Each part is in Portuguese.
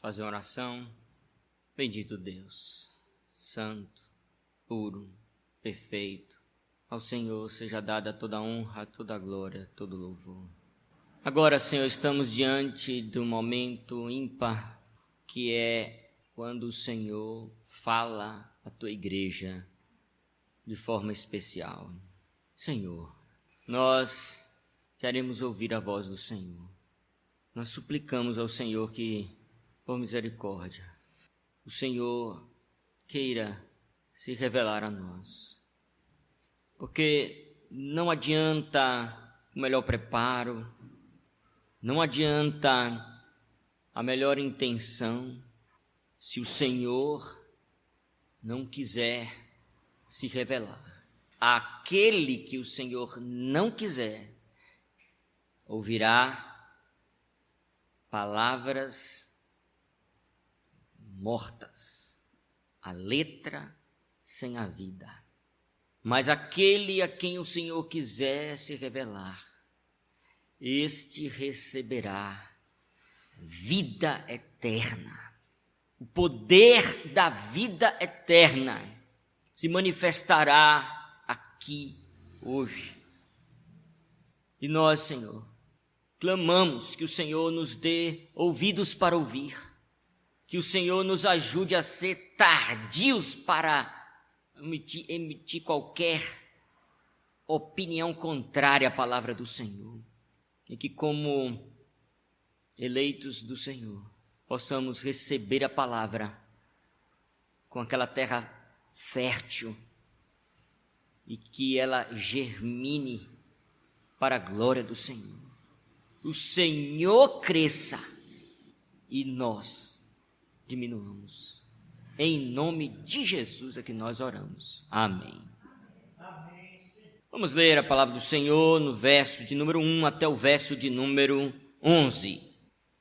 fazer uma oração. Bendito Deus, santo, puro, perfeito, ao Senhor seja dada toda a honra, toda a glória, todo o louvor. Agora, Senhor, estamos diante do momento ímpar, que é quando o Senhor fala à tua igreja de forma especial. Senhor, nós queremos ouvir a voz do Senhor. Nós suplicamos ao Senhor que, por misericórdia, o Senhor queira se revelar a nós. Porque não adianta o melhor preparo, não adianta a melhor intenção, se o Senhor não quiser se revelar. Aquele que o Senhor não quiser, ouvirá palavras mortas, a letra sem a vida. Mas aquele a quem o Senhor quiser se revelar, este receberá vida eterna. O poder da vida eterna se manifestará aqui hoje. E nós, Senhor, clamamos que o Senhor nos dê ouvidos para ouvir, que o Senhor nos ajude a ser tardios para emitir qualquer opinião contrária à palavra do Senhor. E que, como eleitos do Senhor, possamos receber a palavra com aquela terra fértil e que ela germine para a glória do Senhor. O Senhor cresça e nós diminuamos. Em nome de Jesus é que nós oramos. Amém. Vamos ler a palavra do Senhor no verso de número 1 até o verso de número 11.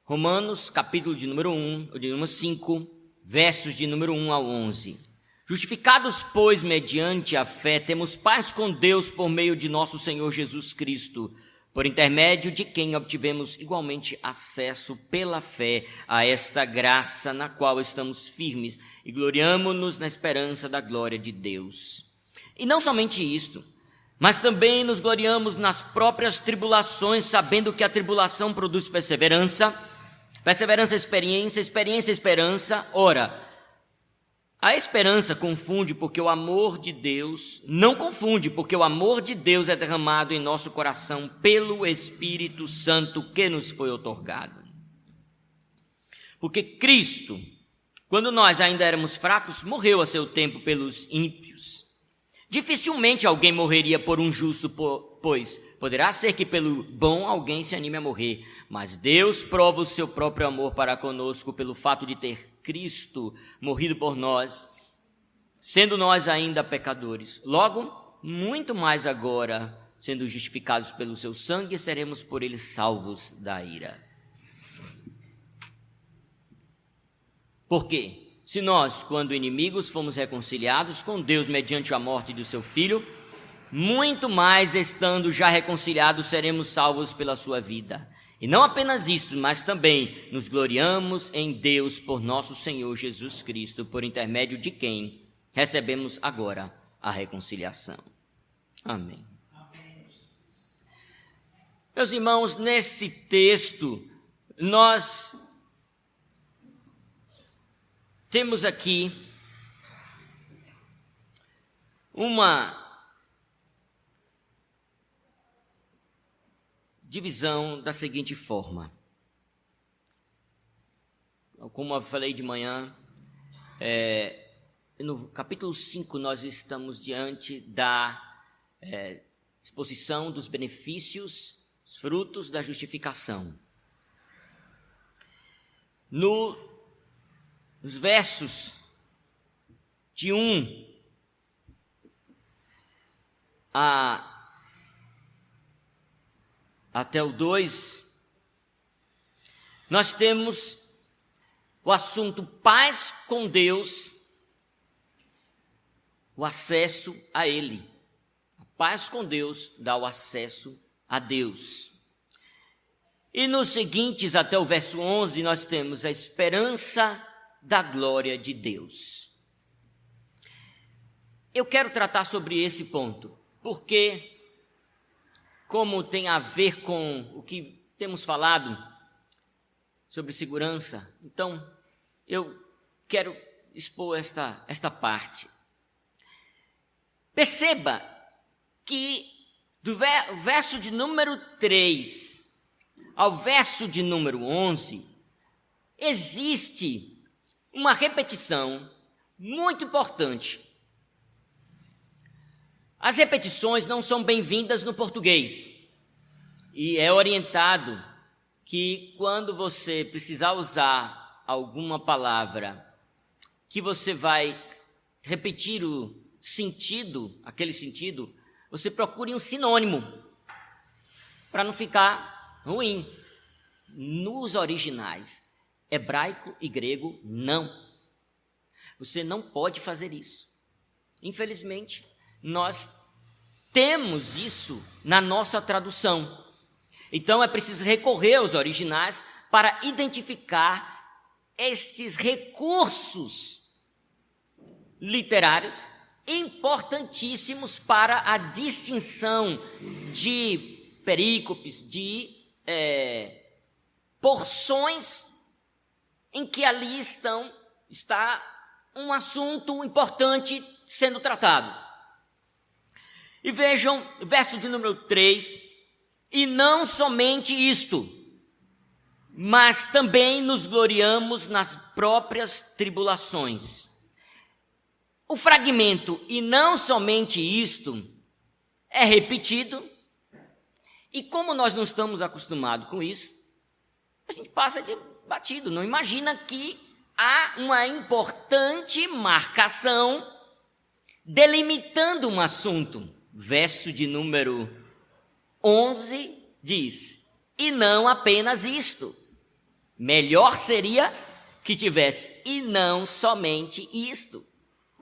Romanos, capítulo de número 1, de número 5, versos de número 1 ao 11. Justificados, pois, mediante a fé, temos paz com Deus por meio de nosso Senhor Jesus Cristo, por intermédio de quem obtivemos igualmente acesso pela fé a esta graça na qual estamos firmes e gloriamo-nos na esperança da glória de Deus. E não somente isto, mas também nos gloriamos nas próprias tribulações, sabendo que a tribulação produz perseverança, perseverança, experiência, experiência, esperança. Ora, a esperança confunde, porque o amor de Deus não confunde, porque o amor de Deus é derramado em nosso coração pelo Espírito Santo que nos foi outorgado. Porque Cristo, quando nós ainda éramos fracos, morreu a seu tempo pelos ímpios. Dificilmente alguém morreria por um justo, pois poderá ser que pelo bom alguém se anime a morrer, mas Deus prova o seu próprio amor para conosco pelo fato de ter Cristo morrido por nós, sendo nós ainda pecadores. Logo, muito mais agora, sendo justificados pelo seu sangue, seremos por ele salvos da ira. Por quê? Se nós, quando inimigos, fomos reconciliados com Deus mediante a morte do seu Filho, muito mais, estando já reconciliados, seremos salvos pela sua vida. E não apenas isso, mas também nos gloriamos em Deus por nosso Senhor Jesus Cristo, por intermédio de quem recebemos agora a reconciliação. Amém. Meus irmãos, nesse texto, nós temos aqui uma divisão da seguinte forma. Como eu falei de manhã, no capítulo 5 nós estamos diante da exposição dos benefícios, os frutos da justificação. Nos versos de 1 até o 2, nós temos o assunto paz com Deus, o acesso a Ele. A paz com Deus dá o acesso a Deus. E nos seguintes, até o verso 11, nós temos a esperança da glória de Deus. Eu quero tratar sobre esse ponto, porque, como tem a ver com o que temos falado sobre segurança, então eu quero expor esta parte. Perceba que do verso de número 3 ao verso de número 11, existe uma repetição muito importante. As repetições não são bem-vindas no português, e é orientado que quando você precisar usar alguma palavra que você vai repetir o sentido, aquele sentido, você procure um sinônimo, para não ficar ruim. Nos originais, hebraico e grego, não. Você não pode fazer isso. Infelizmente, nós temos isso na nossa tradução. Então, é preciso recorrer aos originais para identificar estes recursos literários importantíssimos para a distinção de perícopes, de porções em que ali está um assunto importante sendo tratado. E vejam, verso de número 3, e não somente isto, mas também nos gloriamos nas próprias tribulações. O fragmento, e não somente isto, é repetido, e como nós não estamos acostumados com isso, a gente passa de batido, não imagina que há uma importante marcação delimitando um assunto. Verso de número 11 diz, e não apenas isto. Melhor seria que tivesse, e não somente isto.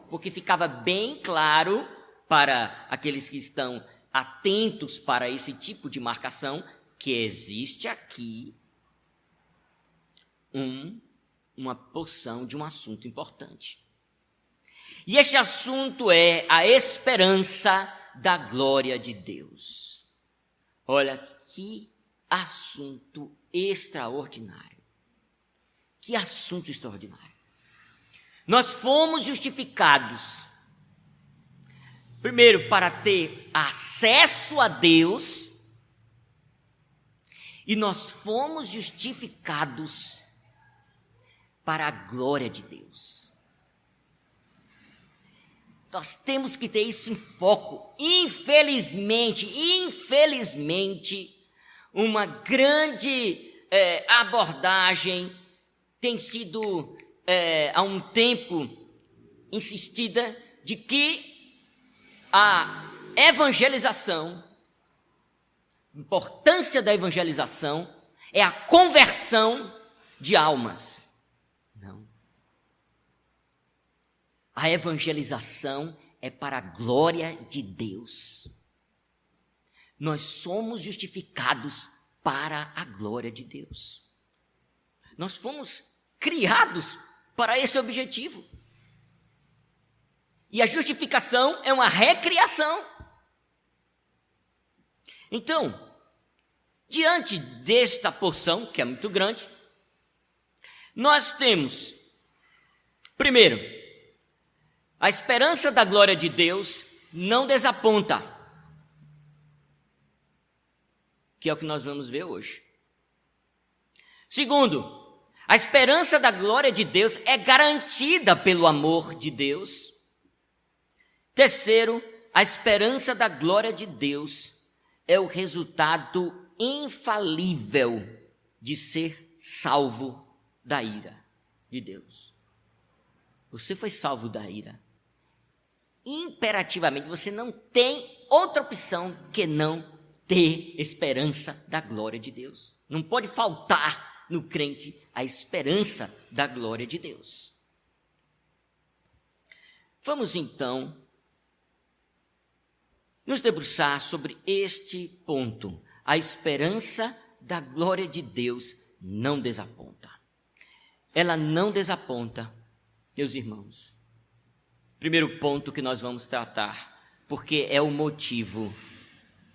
Porque ficava bem claro para aqueles que estão atentos para esse tipo de marcação, que existe aqui uma porção de um assunto importante. E este assunto é a esperança da glória de Deus. Olha, que assunto extraordinário. Que assunto extraordinário. Nós fomos justificados, primeiro, para ter acesso a Deus, e nós fomos justificados para a glória de Deus. Nós temos que ter isso em foco. Infelizmente, uma grande abordagem tem sido há um tempo insistida de que a evangelização, a importância da evangelização é a conversão de almas. Não. A evangelização é para a glória de Deus. Nós somos justificados para a glória de Deus. Nós fomos criados para esse objetivo. E a justificação é uma recriação. Então, diante desta porção, que é muito grande, nós temos, primeiro, a esperança da glória de Deus não desaponta, que é o que nós vamos ver hoje. Segundo, a esperança da glória de Deus é garantida pelo amor de Deus. Terceiro, a esperança da glória de Deus é o resultado infalível de ser salvo da ira de Deus. Você foi salvo da ira. Imperativamente, você não tem outra opção que não ter esperança da glória de Deus. Não pode faltar no crente a esperança da glória de Deus. Vamos então nos debruçar sobre este ponto, a esperança da glória de Deus não desaponta. Ela não desaponta, meus irmãos. Primeiro ponto que nós vamos tratar, porque é o motivo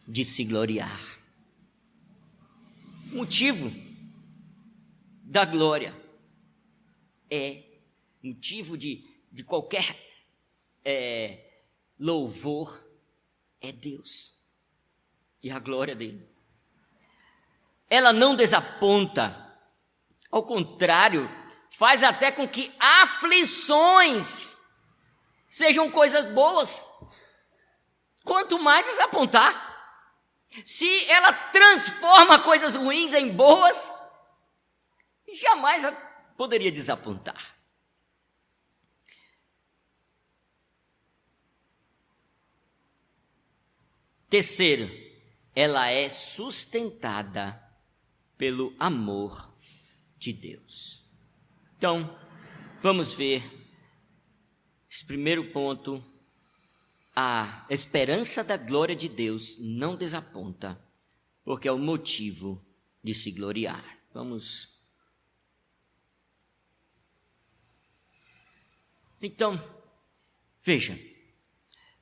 de se gloriar. O motivo da glória é motivo de qualquer louvor, é Deus e a glória dele. Ela não desaponta, ao contrário, faz até com que aflições sejam coisas boas. Quanto mais desapontar, se ela transforma coisas ruins em boas, jamais ela poderia desapontar. Terceiro, ela é sustentada pelo amor de Deus. Então, vamos ver esse primeiro ponto. A esperança da glória de Deus não desaponta, porque é o motivo de se gloriar. Vamos. Então, veja,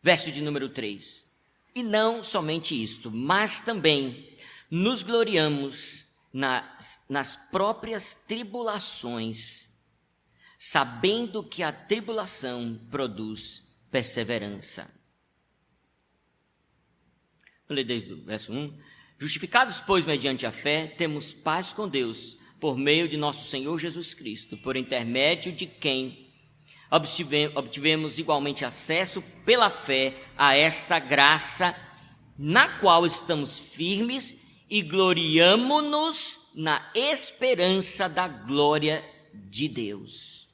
verso de número 3. E não somente isto, mas também nos gloriamos nas próprias tribulações, sabendo que a tribulação produz perseverança. Vou ler desde o verso 1. Justificados, pois, mediante a fé, temos paz com Deus, por meio de nosso Senhor Jesus Cristo, por intermédio de quem obtivemos igualmente acesso pela fé a esta graça, na qual estamos firmes e gloriamo-nos na esperança da glória de Deus.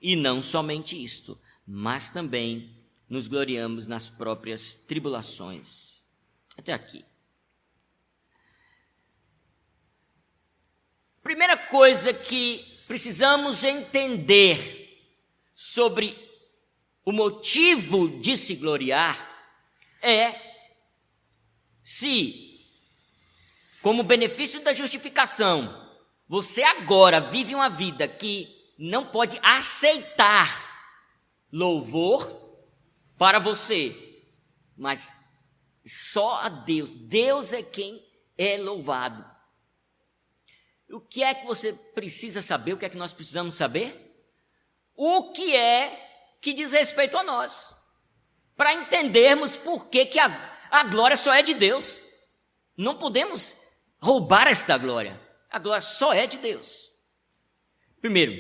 E não somente isto, mas também nos gloriamos nas próprias tribulações. Até aqui. Primeira coisa que precisamos entender sobre o motivo de se gloriar é se, como benefício da justificação, você agora vive uma vida que não pode aceitar louvor para você, mas só a Deus. Deus é quem é louvado. O que é que você precisa saber? O que é que nós precisamos saber? O que é que diz respeito a nós, para entendermos por que a glória só é de Deus. Não podemos roubar esta glória. A glória só é de Deus. Primeiro,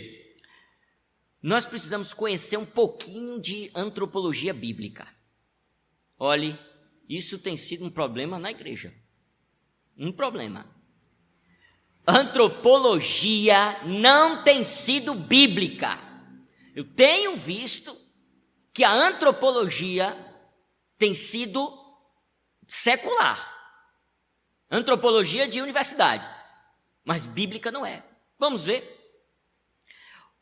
nós precisamos conhecer um pouquinho de antropologia bíblica. Olhe, isso tem sido um problema na igreja. Um problema. Antropologia não tem sido bíblica. Eu tenho visto que a antropologia tem sido secular. Antropologia de universidade. Mas bíblica não é. Vamos ver.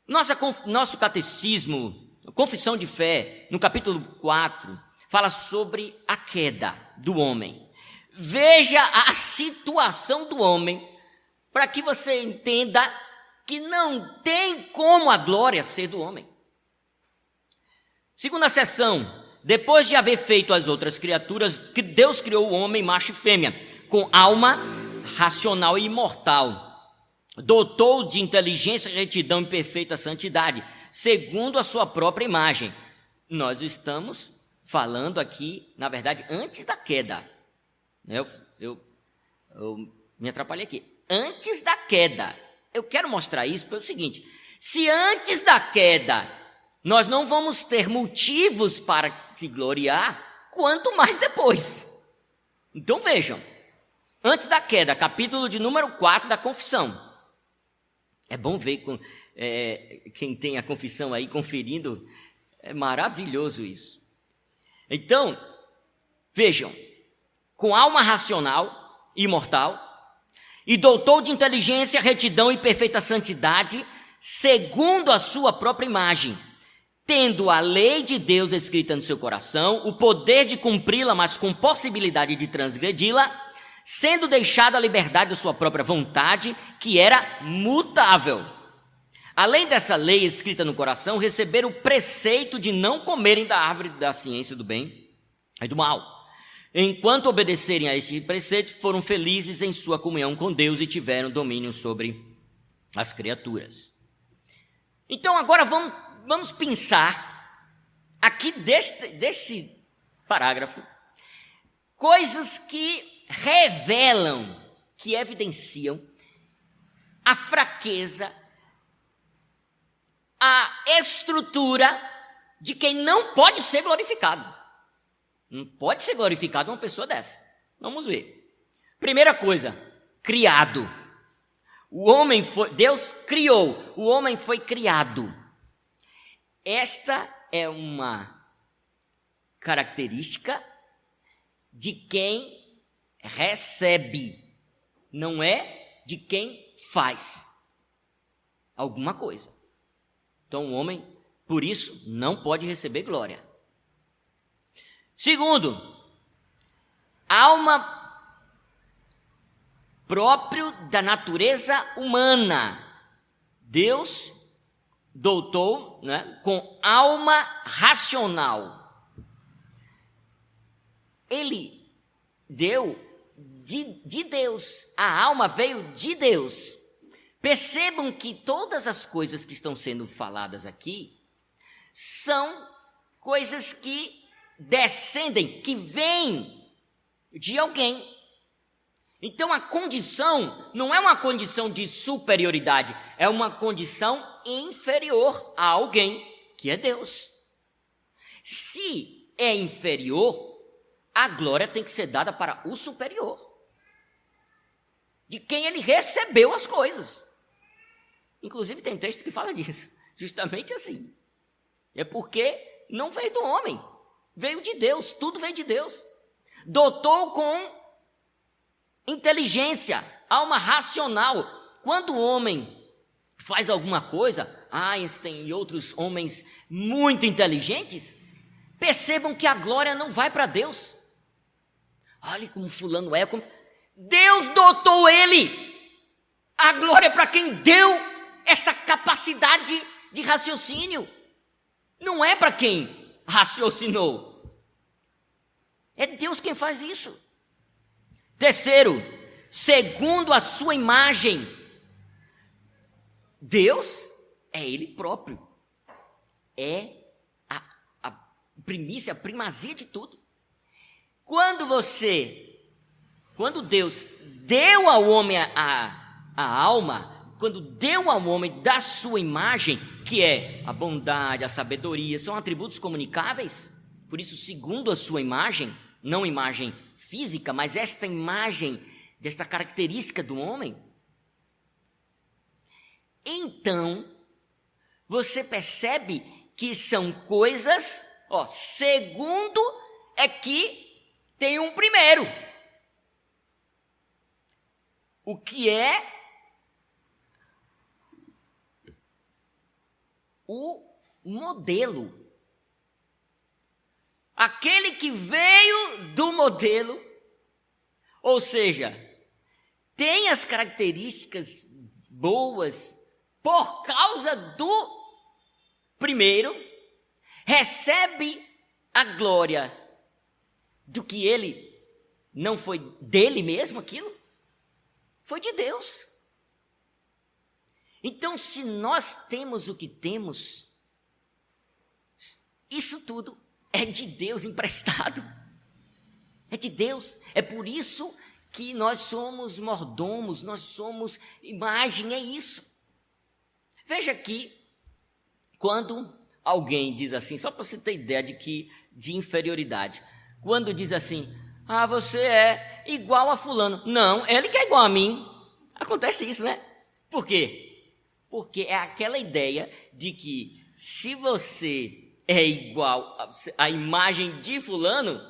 Nosso catecismo, Confissão de Fé, no capítulo 4, fala sobre a queda do homem. Veja a situação do homem, para que você entenda que não tem como a glória ser do homem. Segunda seção, depois de haver feito as outras criaturas, que Deus criou o homem, macho e fêmea, com alma racional e imortal. Dotou de inteligência, retidão e perfeita santidade, segundo a sua própria imagem. Nós estamos falando aqui, na verdade, antes da queda. Eu me atrapalhei aqui. Antes da queda. Eu quero mostrar isso pelo seguinte: se antes da queda nós não vamos ter motivos para se gloriar, quanto mais depois. Então vejam, antes da queda, capítulo de número 4 da confissão. É bom ver quem tem a confissão aí conferindo, é maravilhoso isso. Então, vejam, com alma racional e imortal, e doutor de inteligência, retidão e perfeita santidade, segundo a sua própria imagem, tendo a lei de Deus escrita no seu coração, o poder de cumpri-la, mas com possibilidade de transgredi-la, sendo deixado a liberdade da sua própria vontade, que era mutável. Além dessa lei escrita no coração, receberam o preceito de não comerem da árvore da ciência do bem e do mal. Enquanto obedecerem a esse preceito, foram felizes em sua comunhão com Deus e tiveram domínio sobre as criaturas. Então agora vamos pensar aqui desse parágrafo, coisas que revelam, que evidenciam a fraqueza, a estrutura de quem não pode ser glorificado. Não pode ser glorificado uma pessoa dessa. Vamos ver. Primeira coisa, criado. Deus criou, o homem foi criado. Esta é uma característica de quem recebe, não é de quem faz alguma coisa. Então o homem, por isso, não pode receber glória. Segundo, alma próprio da natureza humana. Deus dotou, né, com alma racional. Ele deu de Deus. A alma veio de Deus. Percebam que todas as coisas que estão sendo faladas aqui são coisas que descendem, que vêm de alguém. Então a condição não é uma condição de superioridade, é uma condição inferior a alguém, que é Deus. Se é inferior, a glória tem que ser dada para o superior, de quem ele recebeu as coisas. Inclusive tem texto que fala disso, justamente assim. É porque não veio do homem, veio de Deus, tudo veio de Deus. Dotou com inteligência, alma racional. Quando o homem faz alguma coisa, Einstein e outros homens muito inteligentes, percebam que a glória não vai para Deus. Olhe como fulano é, Deus dotou ele. A glória é para quem deu esta capacidade de raciocínio. Não é para quem raciocinou. É Deus quem faz isso. Terceiro, segundo a sua imagem. Deus é Ele próprio. É a primícia, a primazia de tudo. Quando Deus deu ao homem a alma, quando deu ao homem da sua imagem, que é a bondade, a sabedoria, são atributos comunicáveis, por isso, segundo a sua imagem, não imagem física, mas esta imagem, desta característica do homem, então, você percebe que são coisas, segundo é que tem um primeiro. O que é o modelo. Aquele que veio do modelo, ou seja, tem as características boas por causa do primeiro, recebe a glória do que ele não foi dele mesmo aquilo, foi de Deus. Então, se nós temos o que temos, isso tudo é de Deus emprestado. É de Deus. É por isso que nós somos mordomos, nós somos imagem, é isso. Veja aqui, quando alguém diz assim, só para você ter ideia de inferioridade, quando diz assim, você é igual a fulano. Não, ele que é igual a mim. Acontece isso, né? Por quê? Porque é aquela ideia de que se você é igual à imagem de fulano,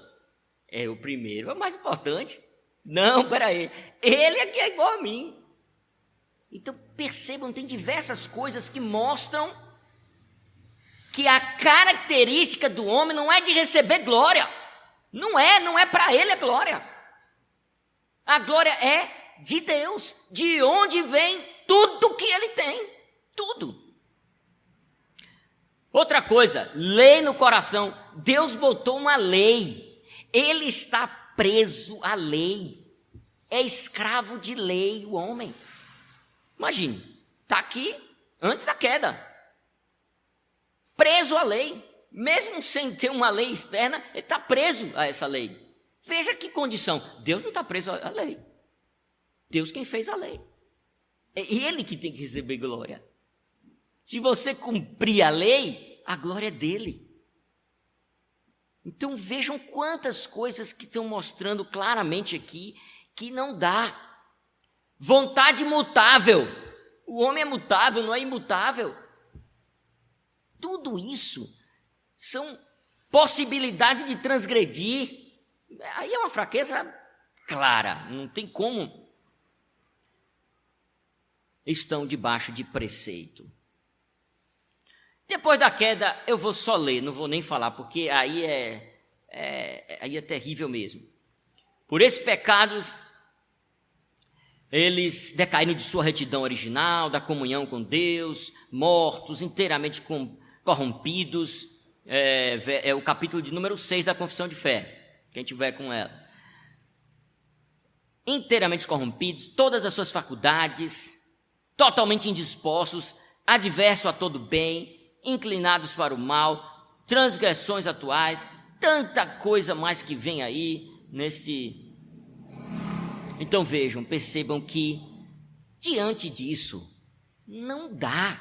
é o primeiro, é o mais importante. Não, peraí, ele é que é igual a mim. Então percebam, tem diversas coisas que mostram que a característica do homem não é de receber glória. Não é para ele a glória. A glória é de Deus, de onde vem tudo que ele tem, tudo. Outra coisa, lei no coração. Deus botou uma lei, ele está preso à lei, é escravo de lei o homem. Imagine, está aqui antes da queda, preso à lei, mesmo sem ter uma lei externa, ele está preso a essa lei. Veja que condição, Deus não está preso à lei, Deus quem fez a lei, é ele que tem que receber glória. Se você cumprir a lei, a glória é dele. Então vejam quantas coisas que estão mostrando claramente aqui que não dá. Vontade imutável, o homem é mutável, não é imutável. Tudo isso são possibilidades de transgredir. Aí é uma fraqueza clara, não tem como. Estão debaixo de preceito. Depois da queda, eu vou só ler, não vou nem falar, porque aí é terrível mesmo. Por esses pecados, eles decaíram de sua retidão original, da comunhão com Deus, mortos, inteiramente corrompidos. É o capítulo de número 6 da Confissão de Fé, quem tiver com ela. Inteiramente corrompidos, todas as suas faculdades, totalmente indispostos, adversos a todo bem, inclinados para o mal, transgressões atuais, tanta coisa mais que vem aí neste. Então vejam, percebam que diante disso não dá,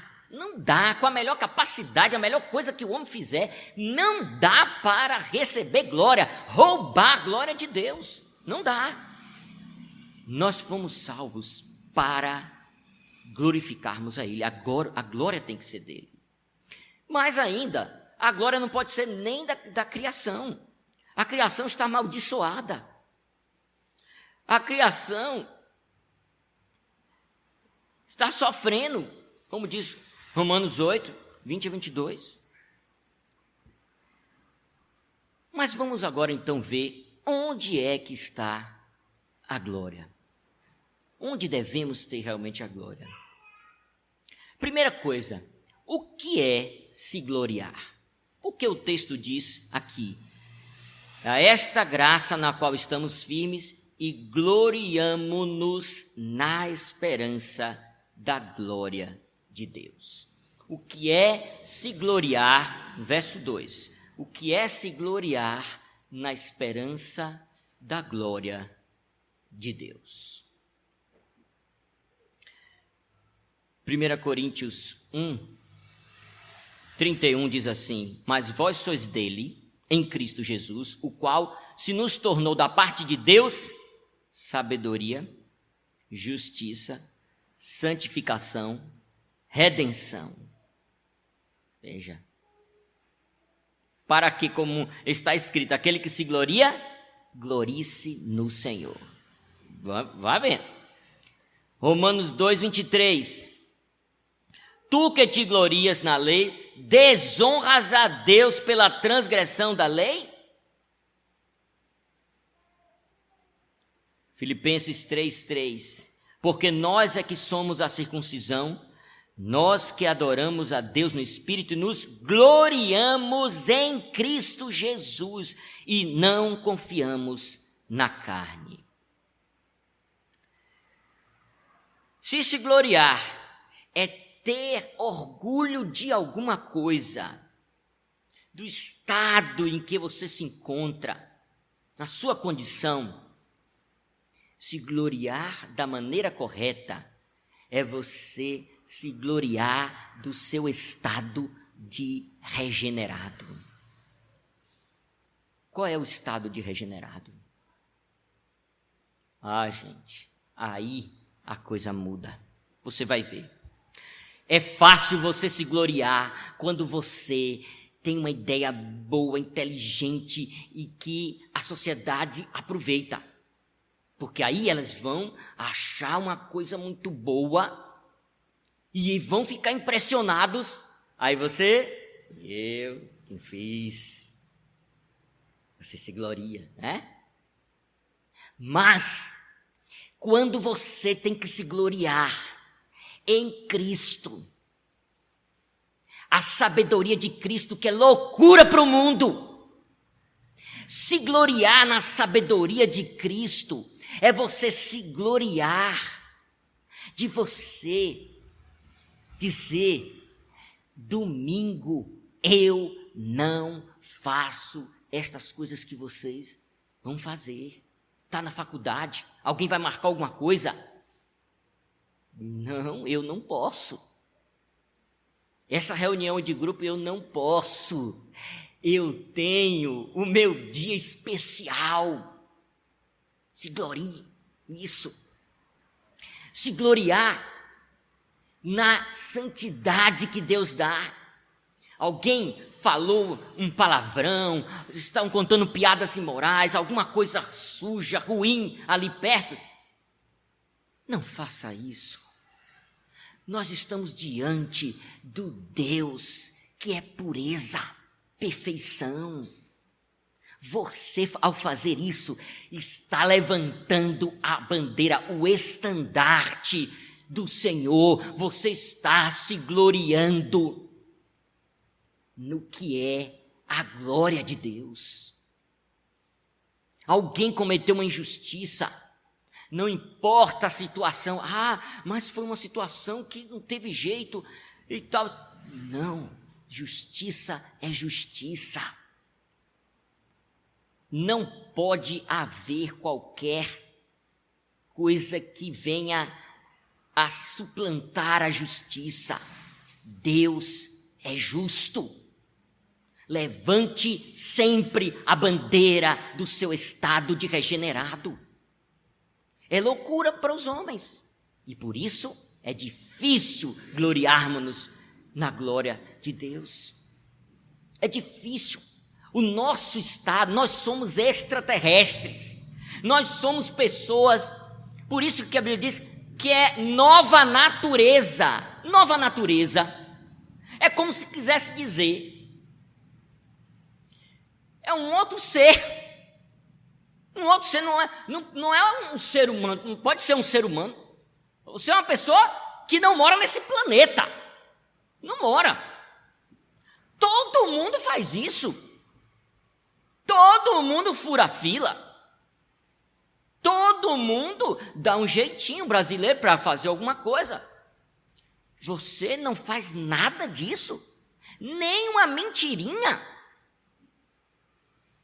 com a melhor capacidade, a melhor coisa que o homem fizer, não dá para receber glória, roubar a glória de Deus, não dá. Nós fomos salvos para glorificarmos a Ele, agora a glória tem que ser dele. Mas ainda, a glória não pode ser nem da criação. A criação está amaldiçoada. A criação está sofrendo, como diz Romanos 8, 20 a 22. Mas vamos agora então ver onde é que está a glória. Onde devemos ter realmente a glória? Primeira coisa, o que é se gloriar? Porque o texto diz aqui: a esta graça na qual estamos firmes e gloriamo-nos na esperança da glória de Deus. O que é se gloriar? Verso 2. O que é se gloriar na esperança da glória de Deus? 1 Coríntios 1, 31 diz assim: mas vós sois dele, em Cristo Jesus, o qual se nos tornou da parte de Deus sabedoria, justiça, santificação, redenção. Veja, para que, como está escrito, aquele que se gloria, glorie-se no Senhor. Vai ver. Romanos 2, 23. Tu que te glorias na lei, desonras a Deus pela transgressão da lei? Filipenses 3:3. Porque nós é que somos a circuncisão, nós que adoramos a Deus no Espírito e nos gloriamos em Cristo Jesus e não confiamos na carne. Se gloriar é ter orgulho de alguma coisa, do estado em que você se encontra, na sua condição. Se gloriar da maneira correta é você se gloriar do seu estado de regenerado. Qual é o estado de regenerado? Gente, aí a coisa muda. Você vai ver. É fácil você se gloriar quando você tem uma ideia boa, inteligente e que a sociedade aproveita. Porque aí elas vão achar uma coisa muito boa e vão ficar impressionados. Aí eu quem fiz. Você se gloria, né? Mas quando você tem que se gloriar em Cristo, a sabedoria de Cristo, que é loucura para o mundo. Se gloriar na sabedoria de Cristo é você se gloriar de você dizer: domingo eu não faço estas coisas que vocês vão fazer. Está na faculdade, alguém vai marcar alguma coisa? Não, eu não posso. Essa reunião de grupo eu não posso. Eu tenho o meu dia especial. Se glorie nisso. Se gloriar na santidade que Deus dá. Alguém falou um palavrão, estão contando piadas imorais, alguma coisa suja, ruim ali perto. Não faça isso. Nós estamos diante do Deus que é pureza, perfeição. Você, ao fazer isso, está levantando a bandeira, o estandarte do Senhor. Você está se gloriando no que é a glória de Deus. Alguém cometeu uma injustiça, não importa a situação. Mas foi uma situação que não teve jeito e tal. Não, justiça é justiça. Não pode haver qualquer coisa que venha a suplantar a justiça. Deus é justo. Levante sempre a bandeira do seu estado de regenerado. É loucura para os homens, e por isso é difícil gloriarmos-nos na glória de Deus. É difícil. O nosso estado, nós somos extraterrestres, nós somos pessoas, por isso que a Bíblia diz que é nova natureza. Nova natureza é como se quisesse dizer, é um outro ser. Um outro ser não é um ser humano, não pode ser um ser humano. Você é uma pessoa que não mora nesse planeta. Não mora. Todo mundo faz isso. Todo mundo fura fila. Todo mundo dá um jeitinho brasileiro para fazer alguma coisa. Você não faz nada disso. Nem uma mentirinha.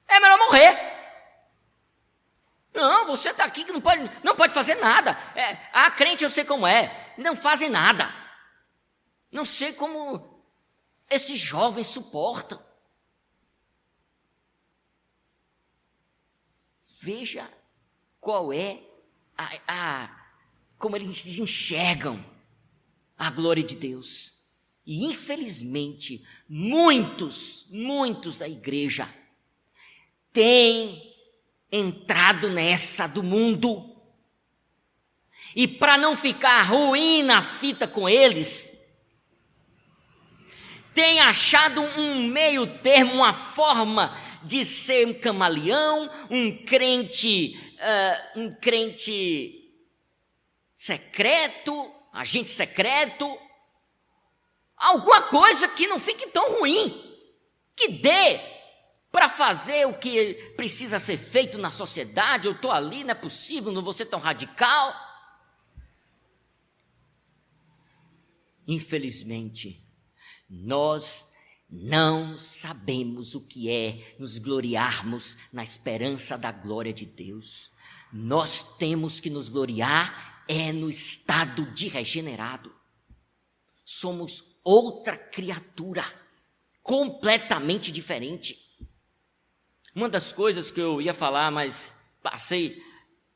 É melhor morrer. Não, você está aqui que não pode fazer nada. Crente eu sei como é, não fazem nada. Não sei como esses jovens suportam. Veja qual é como eles enxergam a glória de Deus. E infelizmente, muitos da igreja têm entrado nessa do mundo, e para não ficar ruim na fita com eles, tem achado um meio termo, uma forma de ser um camaleão, um crente secreto, agente secreto, alguma coisa que não fique tão ruim, que dê para fazer o que precisa ser feito na sociedade. Eu estou ali, não é possível, não vou ser tão radical. Infelizmente, nós não sabemos o que é nos gloriarmos na esperança da glória de Deus. Nós temos que nos gloriar no estado de regenerado. Somos outra criatura, completamente diferente. Uma das coisas que eu ia falar, mas passei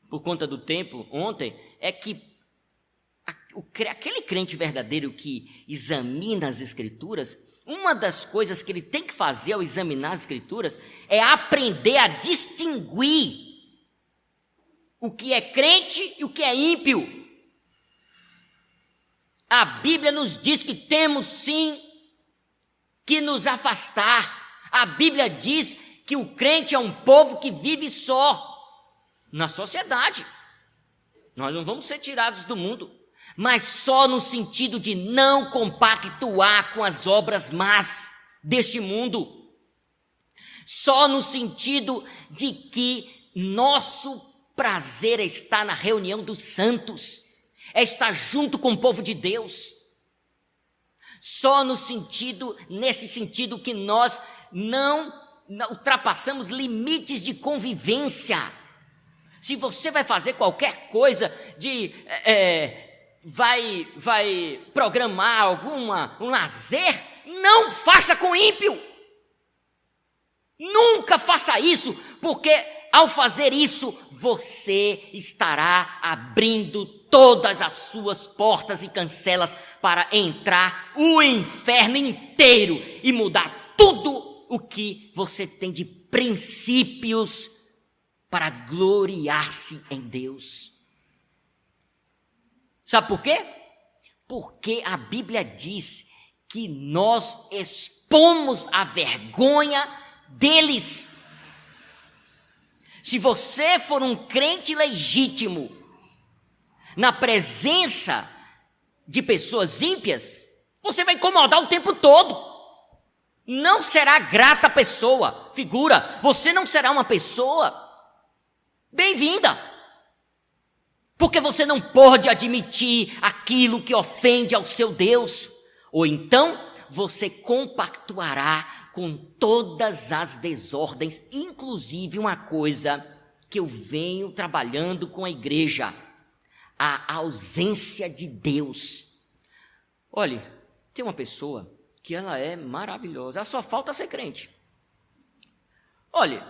por conta do tempo ontem, é que aquele crente verdadeiro que examina as Escrituras, uma das coisas que ele tem que fazer ao examinar as Escrituras é aprender a distinguir o que é crente e o que é ímpio. A Bíblia nos diz que temos sim que nos afastar. A Bíblia diz que o crente é um povo que vive só na sociedade. Nós não vamos ser tirados do mundo, mas só no sentido de não compactuar com as obras más deste mundo. Só no sentido de que nosso prazer é estar na reunião dos santos, é estar junto com o povo de Deus. Só nesse sentido que nós não ultrapassamos limites de convivência. Se você vai fazer qualquer coisa vai programar um lazer, não faça com ímpio. Nunca faça isso, porque ao fazer isso, você estará abrindo todas as suas portas e cancelas para entrar o inferno inteiro e mudar tudo o que você tem de princípios para gloriar-se em Deus. Sabe por quê? Porque a Bíblia diz que nós expomos a vergonha deles. Se você for um crente legítimo na presença de pessoas ímpias, você vai incomodar o tempo todo. Não será grata pessoa, figura, você não será uma pessoa bem-vinda, porque você não pode admitir aquilo que ofende ao seu Deus, ou então você compactuará com todas as desordens, inclusive uma coisa que eu venho trabalhando com a igreja, a ausência de Deus. Olhe, tem uma pessoa que ela é maravilhosa, ela só falta ser crente. Olha,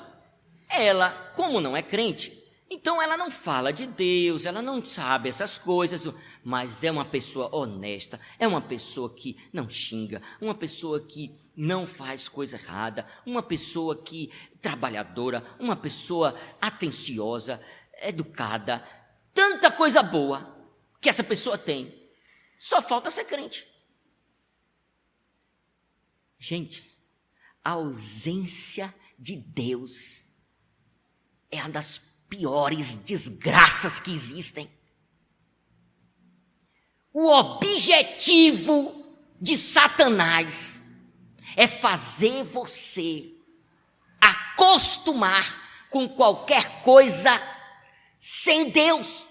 ela, como não é crente, então ela não fala de Deus, ela não sabe essas coisas, mas é uma pessoa honesta, é uma pessoa que não xinga, uma pessoa que não faz coisa errada, uma pessoa que trabalhadora, uma pessoa atenciosa, educada, tanta coisa boa que essa pessoa tem, só falta ser crente. Gente, a ausência de Deus é uma das piores desgraças que existem. O objetivo de Satanás é fazer você acostumar com qualquer coisa sem Deus.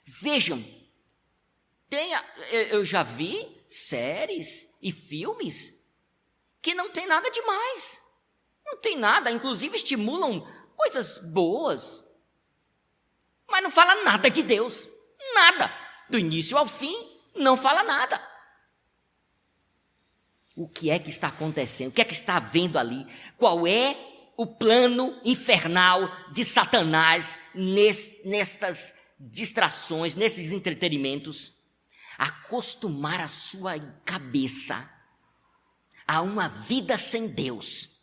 Vejam, eu já vi séries e filmes que não tem nada demais. Não tem nada, inclusive estimulam coisas boas, mas não fala nada de Deus, nada, do início ao fim, não fala nada. O que é que está acontecendo? O que é que está havendo ali? Qual é o plano infernal de Satanás nestas distrações, nesses entretenimentos? Acostumar a sua cabeça a uma vida sem Deus.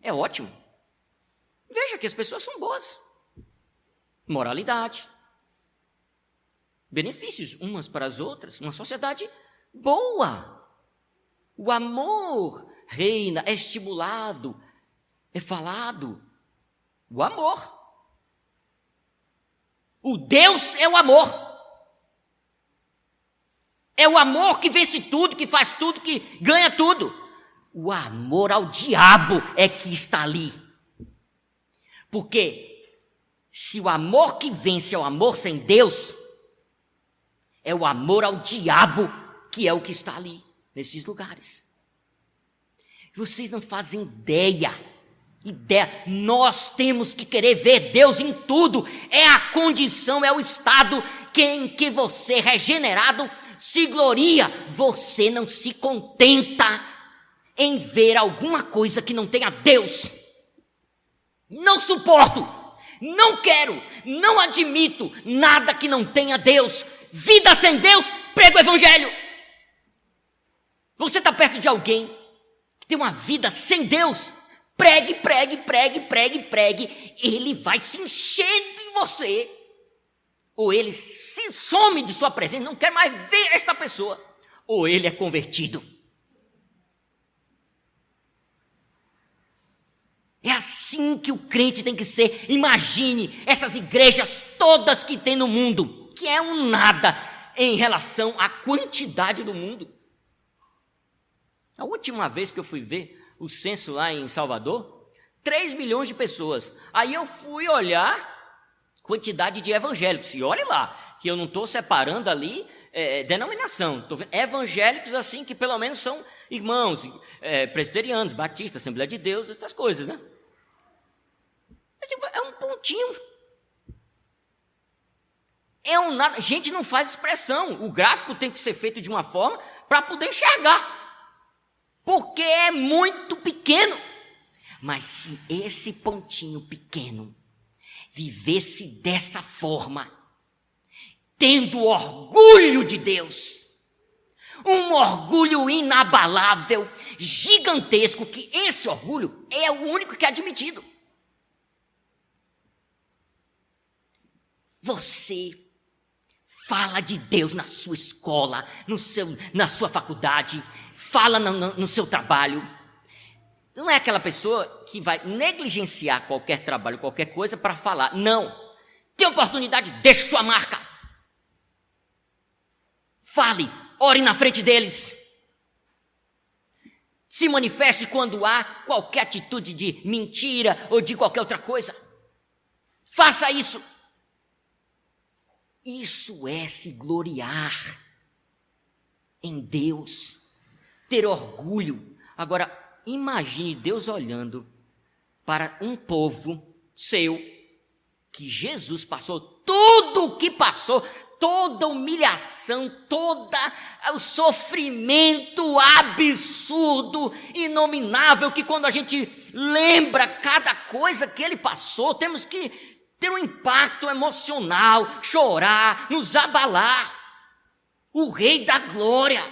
É ótimo. Veja que as pessoas são boas. Moralidade. Benefícios umas para as outras. Uma sociedade boa. O amor reina, é estimulado, é falado. O amor. O Deus é o amor. É o amor que vence tudo, que faz tudo, que ganha tudo. O amor ao diabo é que está ali. Porque se o amor que vence é o amor sem Deus, é o amor ao diabo que é o que está ali, nesses lugares. Vocês não fazem ideia. Nós temos que querer ver Deus em tudo. É a condição, é o estado em que você, regenerado, se gloria. Você não se contenta em ver alguma coisa que não tenha Deus. Não suporto, não quero, não admito nada que não tenha Deus. Vida sem Deus, prega o evangelho. Você está perto de alguém que tem uma vida sem Deus, pregue, pregue, pregue, pregue, pregue. Ele vai se encher de você. Ou ele se some de sua presença, não quer mais ver esta pessoa. Ou ele é convertido. É assim que o crente tem que ser. Imagine essas igrejas todas que tem no mundo, que é um nada em relação à quantidade do mundo. A última vez que eu fui ver o censo lá em Salvador, 3 milhões de pessoas. Aí eu fui olhar quantidade de evangélicos, e olhe lá, que eu não estou separando ali denominação, estou vendo evangélicos assim, que pelo menos são irmãos, presbiterianos, batistas, Assembleia de Deus, essas coisas, né? É um pontinho. É um nada. Gente, não faz expressão. O gráfico tem que ser feito de uma forma para poder enxergar, porque é muito pequeno. Mas se esse pontinho pequeno vivesse dessa forma, tendo orgulho de Deus, um orgulho inabalável, gigantesco, que esse orgulho é o único que é admitido. Você fala de Deus na sua escola, na sua faculdade, fala no seu trabalho. Não é aquela pessoa que vai negligenciar qualquer trabalho, qualquer coisa para falar. Não. Tem oportunidade, deixe sua marca. Fale, ore na frente deles. Se manifeste quando há qualquer atitude de mentira ou de qualquer outra coisa. Faça isso. Isso é se gloriar em Deus, ter orgulho. Agora, imagine Deus olhando para um povo seu, que Jesus passou tudo o que passou, toda a humilhação, todo o sofrimento absurdo, inominável, que quando a gente lembra cada coisa que ele passou, temos que ter um impacto emocional, chorar, nos abalar. O Rei da Glória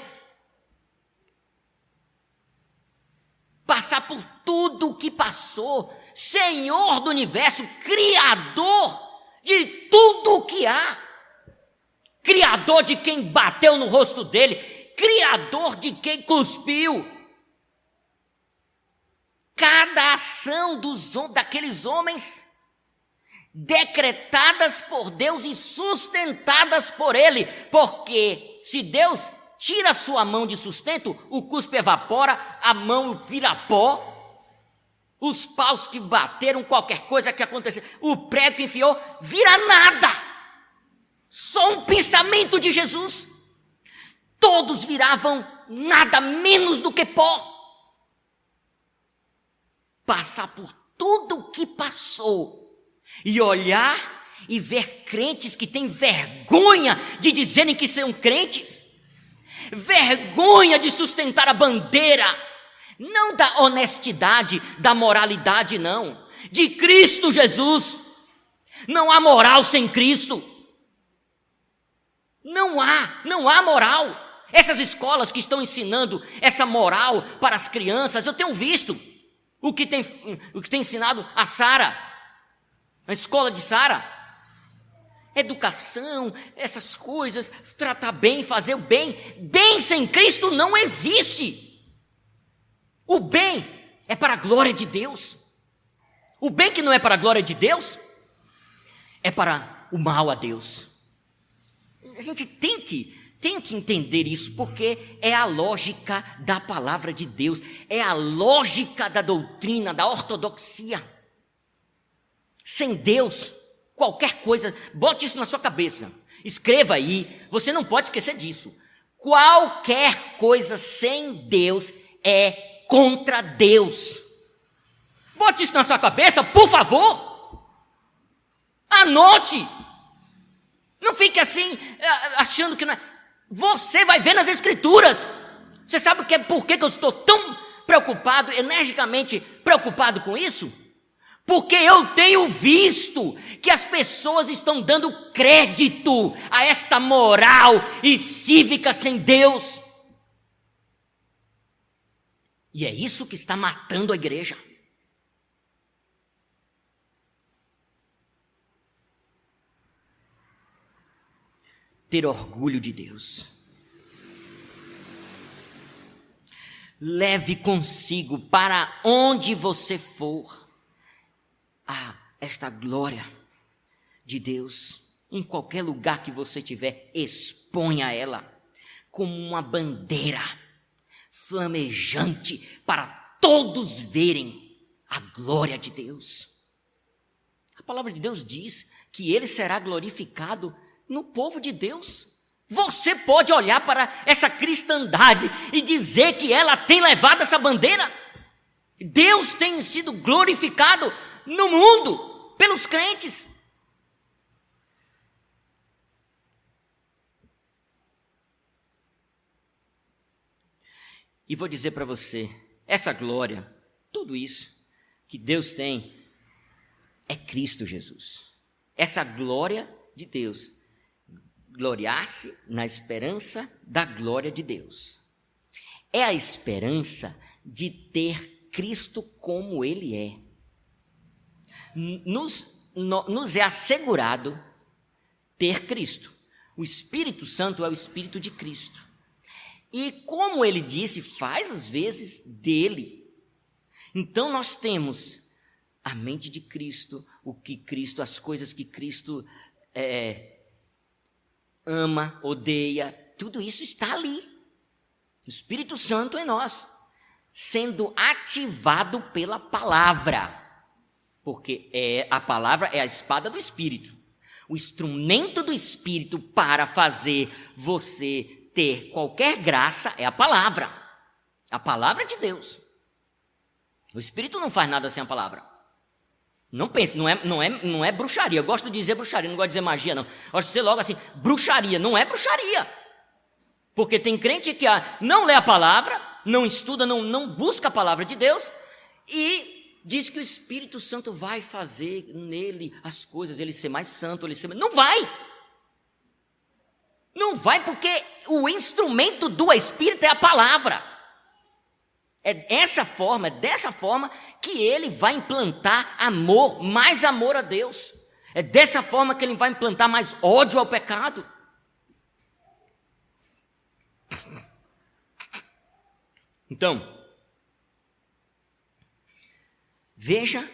passar por tudo o que passou, Senhor do universo, Criador de tudo o que há, Criador de quem bateu no rosto dele, Criador de quem cuspiu. Cada ação daqueles homens decretadas por Deus e sustentadas por Ele, porque se Deus tira a sua mão de sustento, o cuspe evapora, a mão vira pó, os paus que bateram, qualquer coisa que aconteceu, o prego que enfiou, vira nada, só um pensamento de Jesus, todos viravam nada menos do que pó. Passar por tudo o que passou, e olhar e ver crentes que têm vergonha de dizerem que são crentes, vergonha de sustentar a bandeira, não da honestidade, da moralidade, não, de Cristo Jesus. Não há moral sem Cristo, não há moral. Essas escolas que estão ensinando essa moral para as crianças, eu tenho visto o que tem ensinado a Sara, a escola de Sara, educação, essas coisas, tratar bem, fazer o bem. Bem sem Cristo não existe. O bem é para a glória de Deus. O bem que não é para a glória de Deus é para o mal a Deus. A gente tem que entender isso, porque é a lógica da palavra de Deus, é a lógica da doutrina, da ortodoxia. Sem Deus, qualquer coisa, bote isso na sua cabeça, escreva aí, você não pode esquecer disso. Qualquer coisa sem Deus é contra Deus. Bote isso na sua cabeça, por favor. Anote. Não fique assim, achando que não é. Você vai ver nas Escrituras. Você sabe por que eu estou tão preocupado, energicamente preocupado com isso? Porque eu tenho visto que as pessoas estão dando crédito a esta moral e cívica sem Deus. E é isso que está matando a igreja. Ter orgulho de Deus. Leve consigo para onde você for esta glória de Deus. Em qualquer lugar que você estiver, exponha ela como uma bandeira flamejante para todos verem a glória de Deus. A palavra de Deus diz que ele será glorificado no povo de Deus. Você pode olhar para essa cristandade e dizer que ela tem levado essa bandeira. Deus tem sido glorificado no mundo pelos crentes. E vou dizer para você, essa glória, tudo isso que Deus tem, é Cristo Jesus. Essa glória de Deus, gloriar-se na esperança da glória de Deus. É a esperança de ter Cristo como Ele é. Nos é assegurado ter Cristo. O Espírito Santo é o Espírito de Cristo. E como ele disse, faz às vezes dele. Então nós temos a mente de Cristo, o que Cristo, as coisas que Cristo ama, odeia, tudo isso está ali. O Espírito Santo em nós, sendo ativado pela palavra. Porque a palavra é a espada do Espírito. O instrumento do Espírito para fazer você ter qualquer graça é a palavra de Deus. O Espírito não faz nada sem a palavra. Não pense, não é bruxaria. Eu gosto de dizer bruxaria, não gosto de dizer magia, não. Eu gosto de dizer logo assim, bruxaria, não é bruxaria. Porque tem crente que não lê a palavra, não estuda, não busca a palavra de Deus e diz que o Espírito Santo vai fazer nele as coisas, ele ser mais santo, ele ser mais... Não vai! Não vai, porque o instrumento do Espírito é a palavra. É dessa forma que ele vai implantar amor, mais amor a Deus. É dessa forma que ele vai implantar mais ódio ao pecado. Então, veja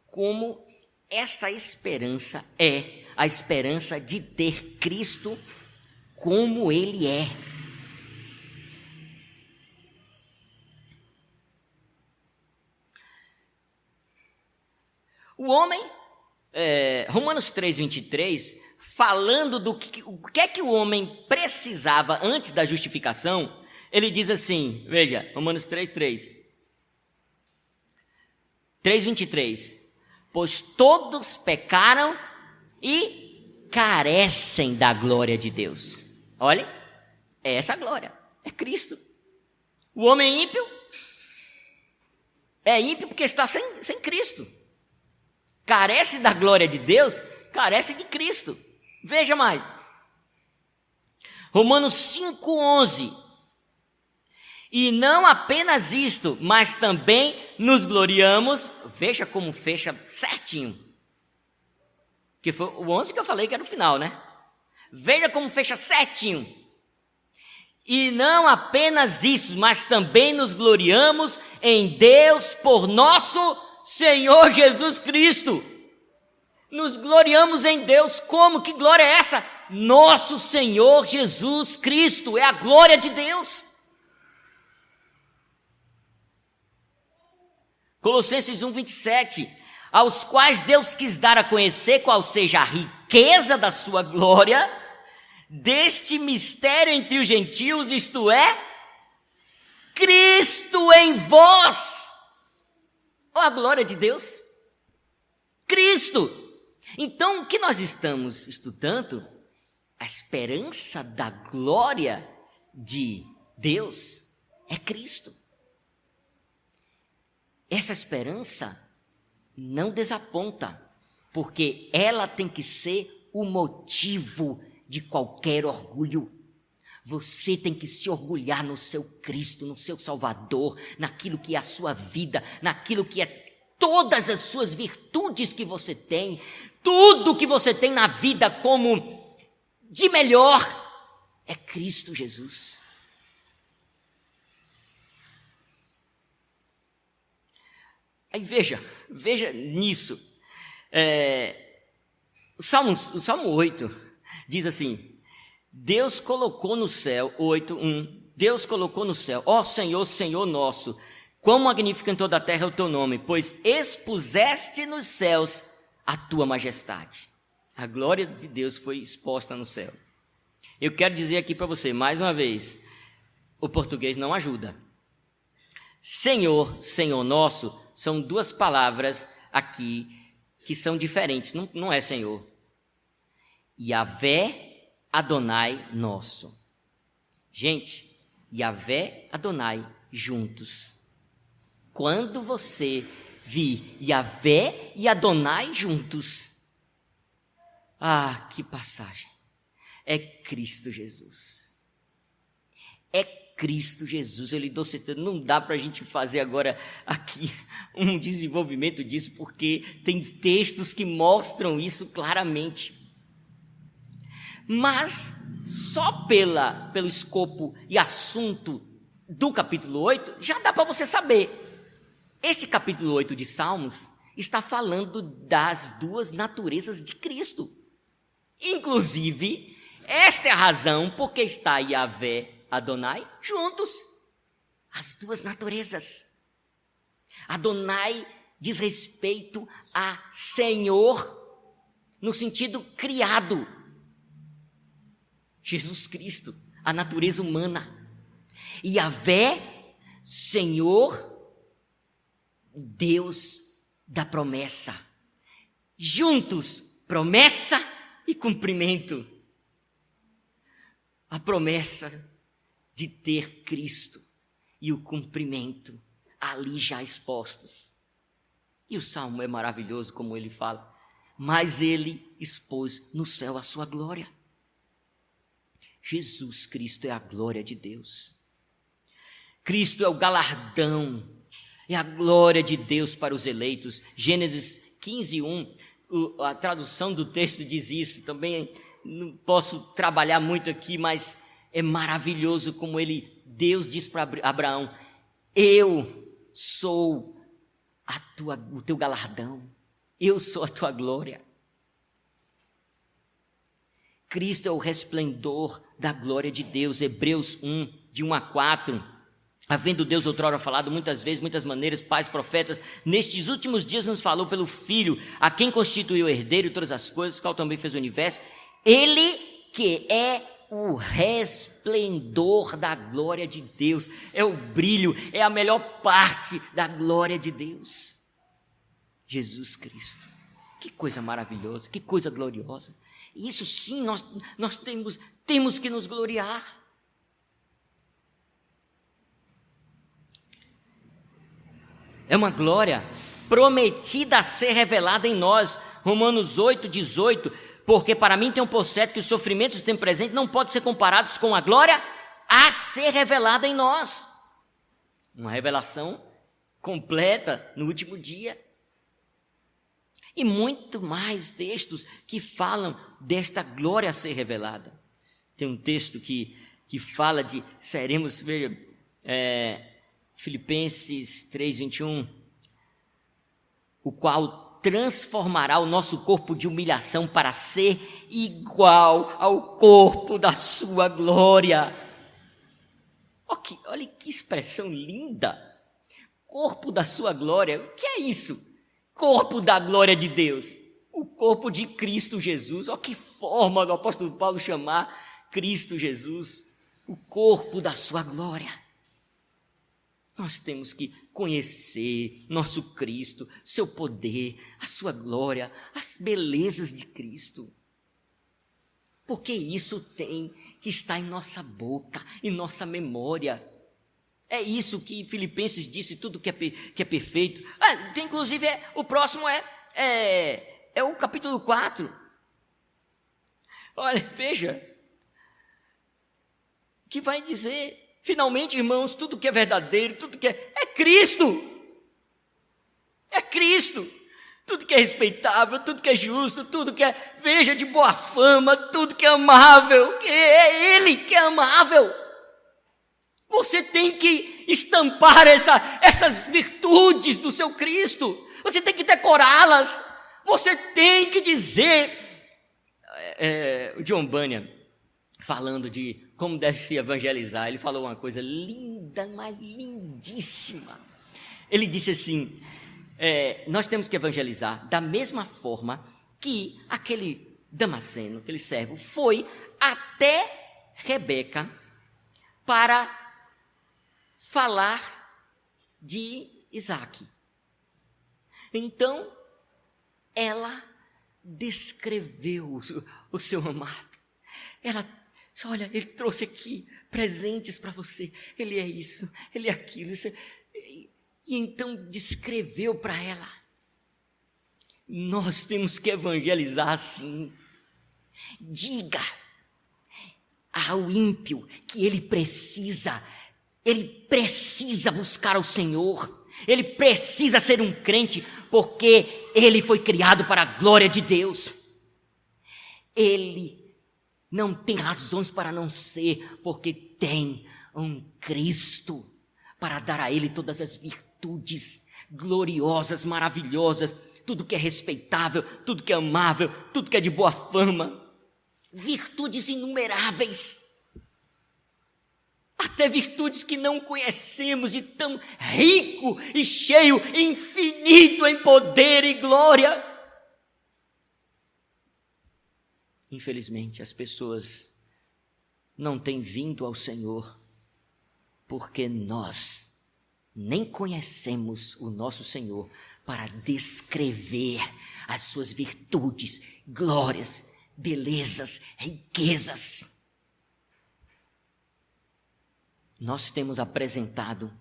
como essa esperança é a esperança de ter Cristo como Ele é. O homem, Romanos 3:23, falando do o que é que o homem precisava antes da justificação, ele diz assim, veja, Romanos 3:23, pois todos pecaram e carecem da glória de Deus. Olha, é essa glória, é Cristo. O homem ímpio é ímpio porque está sem Cristo. Carece da glória de Deus, carece de Cristo. Veja mais. Romanos 5:11. E não apenas isto, mas também nos gloriamos. Veja como fecha certinho. Que foi o 11 que eu falei que era o final, né? Veja como fecha certinho. E não apenas isso, mas também nos gloriamos em Deus por nosso Senhor Jesus Cristo. Nos gloriamos em Deus. Como? Que glória é essa? Nosso Senhor Jesus Cristo. É a glória de Deus. Colossenses 1:27. Aos quais Deus quis dar a conhecer qual seja a riqueza da sua glória, deste mistério entre os gentios, isto é, Cristo em vós. Olha a glória de Deus. Cristo. Então, o que nós estamos estudando? A esperança da glória de Deus é Cristo. Essa esperança não desaponta, porque ela tem que ser o motivo de qualquer orgulho. Você tem que se orgulhar no seu Cristo, no seu Salvador, naquilo que é a sua vida, naquilo que é todas as suas virtudes que você tem, tudo que você tem na vida como de melhor é Cristo Jesus. Aí veja nisso. O Salmo 8 diz assim: Deus colocou no céu, 8:1, Deus colocou no céu, ó Senhor, Senhor nosso, quão magnífico em toda a terra é o teu nome, pois expuseste nos céus a tua majestade. A glória de Deus foi exposta no céu. Eu quero dizer aqui para você, mais uma vez, o português não ajuda. Senhor, Senhor nosso, são duas palavras aqui que são diferentes, não é Senhor. Yahvé, Adonai, nosso. Gente, Yahvé, Adonai, juntos. Quando você vir Yahvé e Adonai juntos, que passagem! É Cristo Jesus. É Cristo Jesus. Eu lhe dou certeza, não dá para a gente fazer agora aqui um desenvolvimento disso, porque tem textos que mostram isso claramente. Mas só pelo escopo e assunto do capítulo 8, já dá para você saber. Este capítulo 8 de Salmos está falando das duas naturezas de Cristo. Inclusive, esta é a razão porque está Yahvé, Adonai juntos. As duas naturezas. Adonai diz respeito a Senhor, no sentido criado. Jesus Cristo, a natureza humana. E Yahvé, Senhor, Deus da promessa. Juntos, promessa e cumprimento. A promessa de ter Cristo e o cumprimento ali já expostos. E o Salmo é maravilhoso como ele fala. Mas ele expôs no céu a sua glória. Jesus Cristo é a glória de Deus. Cristo é o galardão, é a glória de Deus para os eleitos. Gênesis 15:1, a tradução do texto diz isso. Também não posso trabalhar muito aqui, mas é maravilhoso como Deus diz para Abraão: eu sou o teu galardão, eu sou a tua glória. Cristo é o resplendor da glória de Deus. Hebreus 1, de 1-4. Havendo Deus outrora falado muitas vezes, muitas maneiras, pais, profetas, nestes últimos dias nos falou pelo Filho, a quem constituiu o herdeiro de todas as coisas, qual também fez o universo. Ele que é o resplendor da glória de Deus, é o brilho, é a melhor parte da glória de Deus. Jesus Cristo. Que coisa maravilhosa, que coisa gloriosa. Isso sim, nós temos que nos gloriar. É uma glória prometida a ser revelada em nós. Romanos 8:18. Porque para mim tem por certo que os sofrimentos do tempo presente não podem ser comparados com a glória a ser revelada em nós. Uma revelação completa no último dia. E muito mais textos que falam desta glória a ser revelada. Tem um texto que fala de seremos, veja, Filipenses 3:21, o qual transformará o nosso corpo de humilhação para ser igual ao corpo da sua glória. Olha que expressão linda! Corpo da sua glória, o que é isso? Corpo da glória de Deus, o corpo de Cristo Jesus. Olha que forma do apóstolo Paulo chamar Cristo Jesus, o corpo da sua glória. Nós temos que conhecer nosso Cristo, seu poder, a sua glória, as belezas de Cristo. Porque isso tem que estar em nossa boca, em nossa memória. É isso que Filipenses disse, tudo que é perfeito. Inclusive, o próximo é o capítulo 4. Olha, veja, que vai dizer, finalmente, irmãos, tudo que é verdadeiro, tudo que é Cristo. É Cristo. Tudo que é respeitável, tudo que é justo, tudo que veja, de boa fama, tudo que é amável, é Ele que é amável. Você tem que estampar essas virtudes do seu Cristo. Você tem que decorá-las. Você tem que dizer. O John Bunyan, falando de como deve se evangelizar, ele falou uma coisa linda, mas lindíssima. Ele disse assim, nós temos que evangelizar da mesma forma que aquele Damasceno, aquele servo, foi até Rebeca para falar de Isaac. Então, ela descreveu o seu amado. Ela disse, olha, ele trouxe aqui presentes para você. Ele é isso, ele é aquilo. E então descreveu para ela. Nós temos que evangelizar assim. Diga ao ímpio que ele precisa buscar o Senhor. Ele precisa ser um crente, porque ele foi criado para a glória de Deus. Ele não tem razões para não ser, porque tem um Cristo para dar a ele todas as virtudes gloriosas, maravilhosas, tudo que é respeitável, tudo que é amável, tudo que é de boa fama, virtudes inumeráveis. Até virtudes que não conhecemos, de tão rico e cheio, infinito em poder e glória. Infelizmente, as pessoas não têm vindo ao Senhor, porque nós nem conhecemos o nosso Senhor para descrever as suas virtudes, glórias, belezas, riquezas. Nós temos apresentado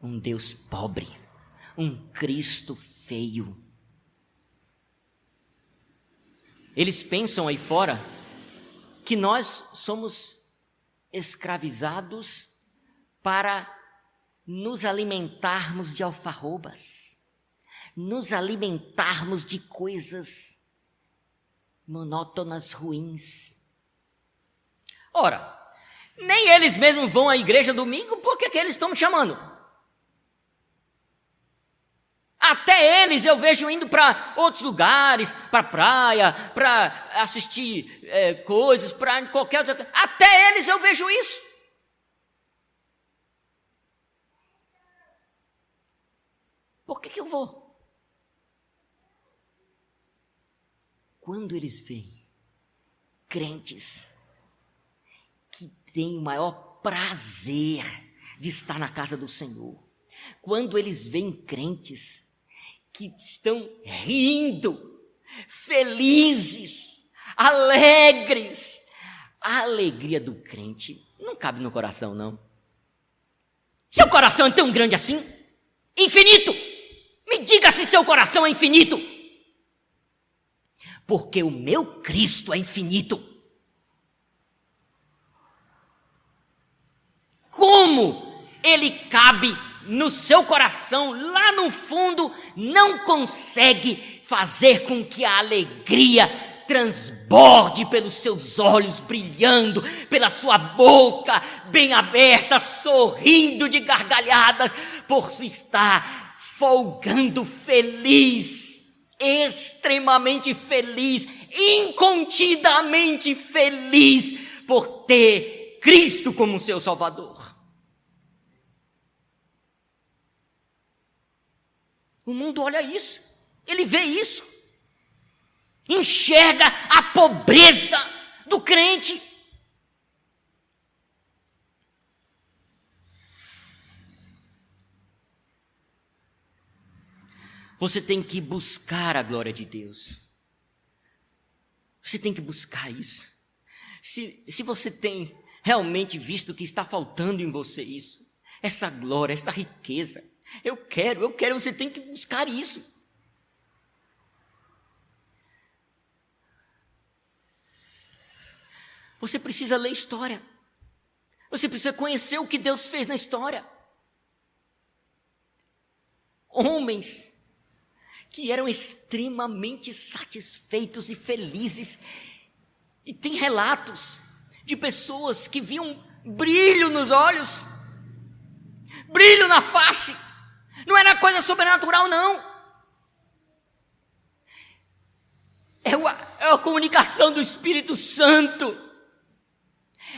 um Deus pobre, um Cristo feio. Eles pensam aí fora que nós somos escravizados para nos alimentarmos de alfarrobas, nos alimentarmos de coisas monótonas, ruins. Ora, nem eles mesmos vão à igreja domingo, por que eles estão me chamando? Até eles eu vejo indo para outros lugares, para praia, para assistir coisas, para qualquer outra coisa. Até eles eu vejo isso. Por que eu vou? Quando eles veem crentes que têm o maior prazer de estar na casa do Senhor, quando eles veem crentes que estão rindo, felizes, alegres, a alegria do crente não cabe no coração, não. Seu coração é tão grande assim? Infinito! Me diga se seu coração é infinito. Porque o meu Cristo é infinito. Como ele cabe no seu coração, lá no fundo, não consegue fazer com que a alegria transborde pelos seus olhos brilhando, pela sua boca bem aberta, sorrindo de gargalhadas, por estar folgando feliz, extremamente feliz, incontidamente feliz, por ter Cristo como seu Salvador. O mundo olha isso, ele vê isso, enxerga a pobreza do crente. Você tem que buscar a glória de Deus. Você tem que buscar isso. Se você tem realmente visto que está faltando em você isso, essa glória, essa riqueza, eu quero, você tem que buscar isso. Você precisa ler história. Você precisa conhecer o que Deus fez na história. Homens que eram extremamente satisfeitos e felizes. E tem relatos de pessoas que viam brilho nos olhos, brilho na face. Não era coisa sobrenatural, não. É a comunicação do Espírito Santo.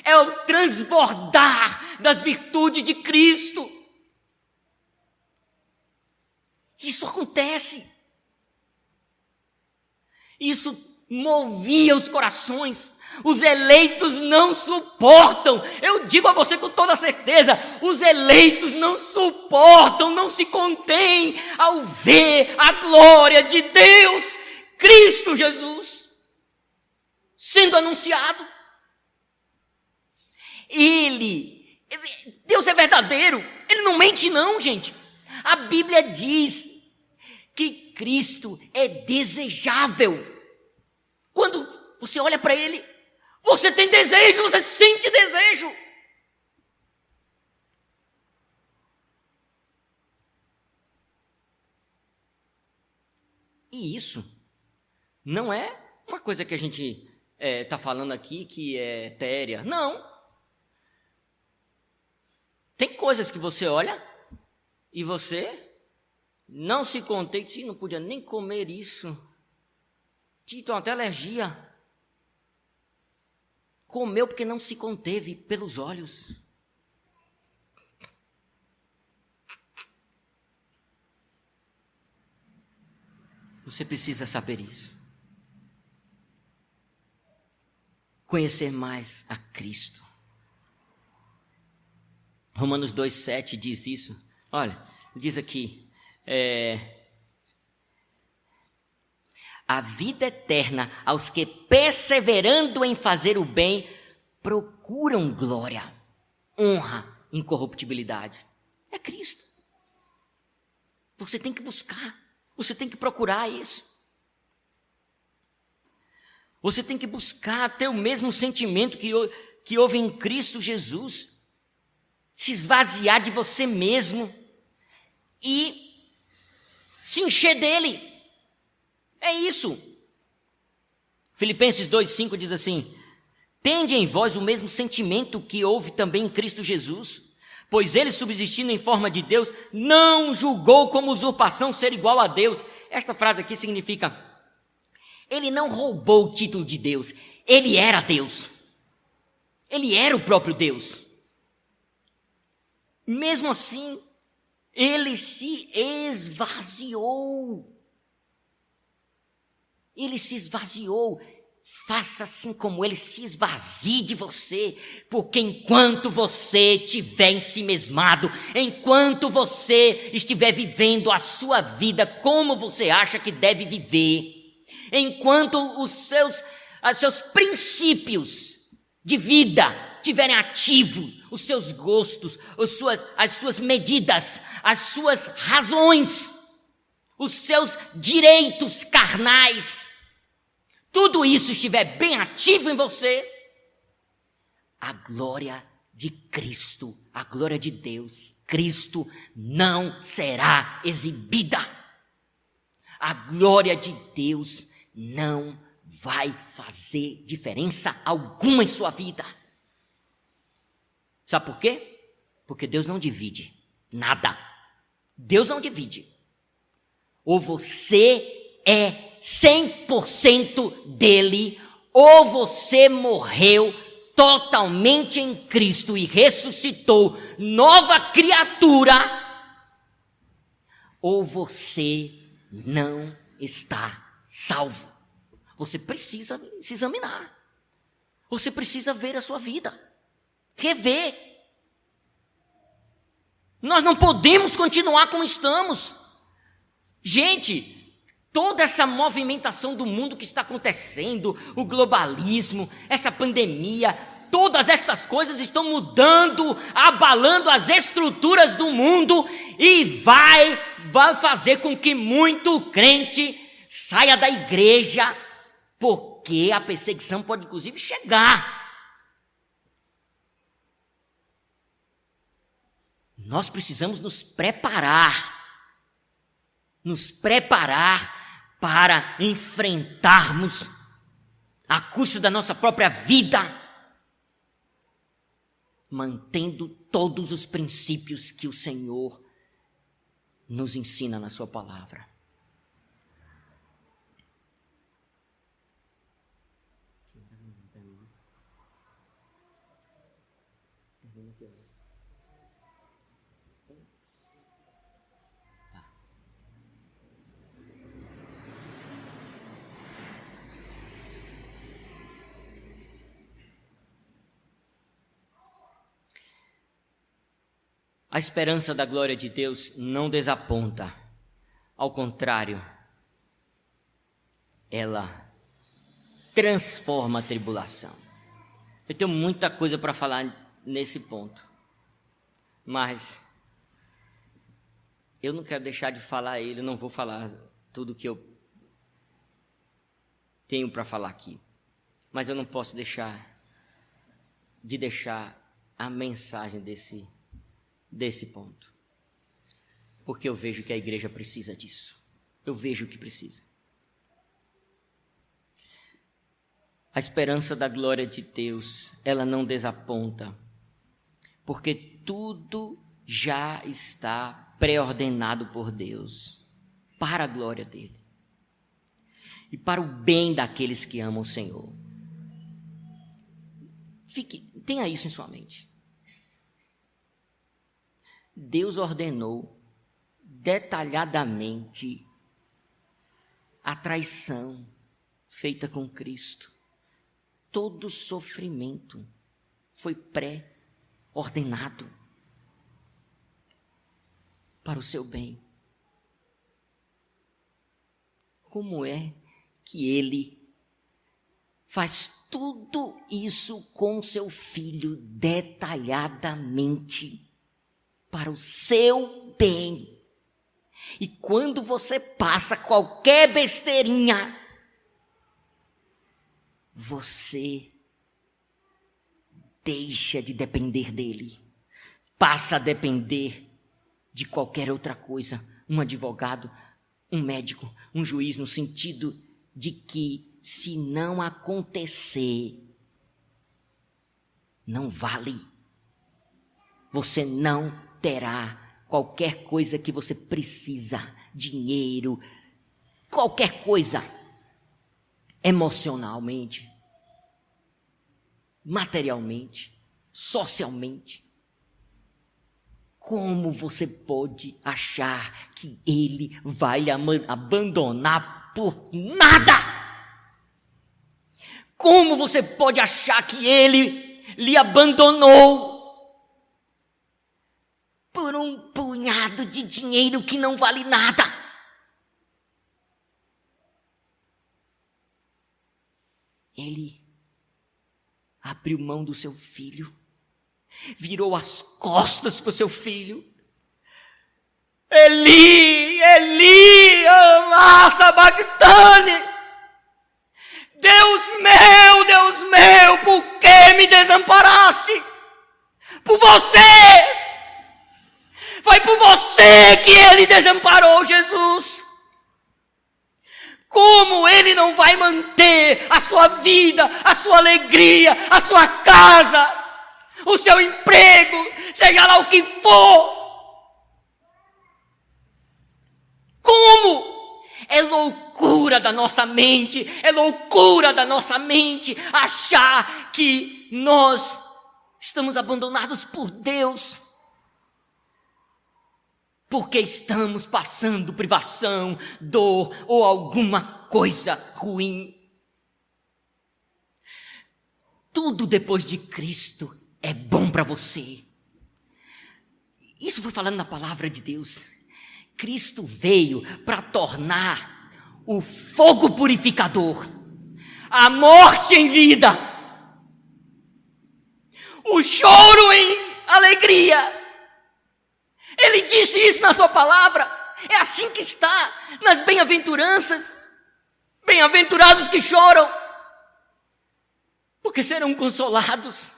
É o transbordar das virtudes de Cristo. Isso acontece. Isso movia os corações. Os eleitos não suportam. Eu digo a você com toda certeza, os eleitos não suportam, não se contêm ao ver a glória de Deus, Cristo Jesus, sendo anunciado. Deus é verdadeiro, Ele não mente não, gente. A Bíblia diz que Cristo é desejável. Quando você olha para Ele, você tem desejo, você sente desejo. E isso não é uma coisa que a gente está falando aqui que é etérea. Não. Tem coisas que você olha e você não se contém, não podia nem comer isso. Tinha até alergia. Comeu porque não se conteve pelos olhos. Você precisa saber isso. Conhecer mais a Cristo. Romanos 2,7 diz isso. Olha, diz aqui. A vida eterna aos que, perseverando em fazer o bem, procuram glória, honra, incorruptibilidade. É Cristo. Você tem que buscar, você tem que procurar isso. Você tem que buscar ter o mesmo sentimento que houve em Cristo Jesus. Se esvaziar de você mesmo e se encher dele. É isso. Filipenses 2,5 diz assim: tende em vós o mesmo sentimento que houve também em Cristo Jesus, pois ele, subsistindo em forma de Deus, não julgou como usurpação ser igual a Deus. Esta frase aqui significa: ele não roubou o título de Deus, ele era Deus. Ele era o próprio Deus. Mesmo assim, ele se esvaziou. Ele se esvaziou. Faça assim como ele se esvazie de você, porque enquanto você estiver ensimesmado, enquanto você estiver vivendo a sua vida como você acha que deve viver, enquanto os seus princípios de vida estiverem ativos, os seus gostos, as suas medidas, as suas razões, os seus direitos carnais, tudo isso estiver bem ativo em você, a glória de Cristo, a glória de Deus, Cristo, não será exibida. A glória de Deus não vai fazer diferença alguma em sua vida. Sabe por quê? Porque Deus não divide nada. Deus não divide. Ou você é 100% dele, ou você morreu totalmente em Cristo e ressuscitou, nova criatura, ou você não está salvo. Você precisa se examinar. Você precisa ver a sua vida, rever. Nós não podemos continuar como estamos. Gente, toda essa movimentação do mundo que está acontecendo, o globalismo, essa pandemia, todas estas coisas estão mudando, abalando as estruturas do mundo e vai fazer com que muito crente saia da igreja, porque a perseguição pode inclusive chegar. Nós precisamos nos preparar para enfrentarmos, a custo da nossa própria vida, mantendo todos os princípios que o Senhor nos ensina na sua palavra. A esperança da glória de Deus não desaponta. Ao contrário, ela transforma a tribulação. Eu tenho muita coisa para falar nesse ponto, mas eu não quero deixar de falar ele, eu não vou falar tudo que eu tenho para falar aqui, mas eu não posso deixar a mensagem desse ponto, porque eu vejo que a igreja precisa disso, eu vejo que precisa. A esperança da glória de Deus, ela não desaponta, porque tudo já está pré-ordenado por Deus, para a glória dele e para o bem daqueles que amam o Senhor. Tenha isso em sua mente. Deus ordenou detalhadamente a traição feita com Cristo. Todo sofrimento foi pré-ordenado para o seu bem. Como é que ele faz tudo isso com seu filho detalhadamente para o seu bem? E quando você passa qualquer besteirinha, você deixa de depender dele, passa a depender de qualquer outra coisa, um advogado, um médico, um juiz, no sentido de que se não acontecer, não vale. Você não terá qualquer coisa que você precisa, dinheiro, qualquer coisa, emocionalmente, materialmente, socialmente. Como você pode achar que ele vai lhe abandonar por nada? Como você pode achar que ele lhe abandonou por um punhado de dinheiro que não vale nada? Ele abriu mão do seu filho, virou as costas para o seu filho. Eli, Eli, ama sabachthani. Deus meu, por que me desamparaste? Por você! Foi por você que ele desamparou, Jesus. Como ele não vai manter a sua vida, a sua alegria, a sua casa, o seu emprego, seja lá o que for? Como? É loucura da nossa mente achar que nós estamos abandonados por Deus, porque estamos passando privação, dor ou alguma coisa ruim. Tudo depois de Cristo é bom para você. Isso foi falando na palavra de Deus. Cristo veio para tornar o fogo purificador, a morte em vida, o choro em alegria. Ele disse isso na sua palavra. É assim que está nas bem-aventuranças. Bem-aventurados que choram, porque serão consolados.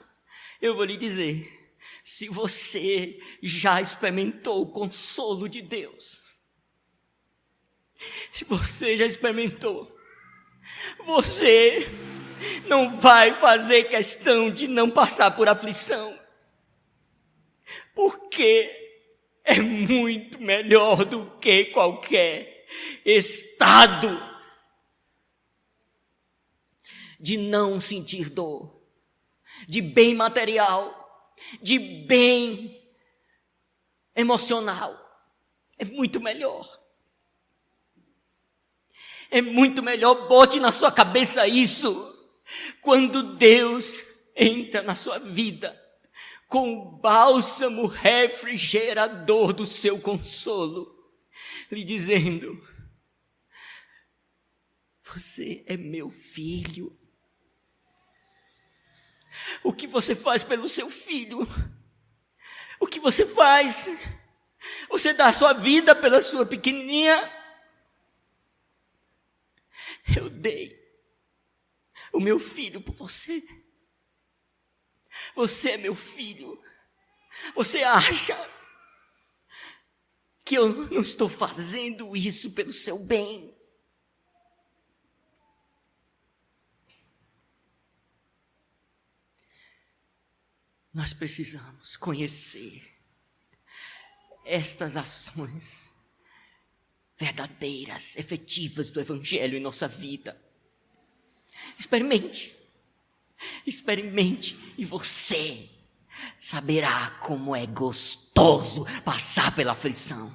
Eu vou lhe dizer, se você já experimentou o consolo de Deus, se você já experimentou, você não vai fazer questão de não passar por aflição, porque é muito melhor do que qualquer estado de não sentir dor, de bem material, de bem emocional. É muito melhor. É muito melhor, bote na sua cabeça isso. Quando Deus entra na sua vida, com o bálsamo refrigerador do seu consolo, lhe dizendo: você é meu filho. O que você faz pelo seu filho? O que você faz? Você dá a sua vida pela sua pequenininha? Eu dei o meu filho por você. Você é meu filho. Você acha que eu não estou fazendo isso pelo seu bem? Nós precisamos conhecer estas ações verdadeiras, efetivas do Evangelho em nossa vida. Experimente e você saberá como é gostoso passar pela aflição.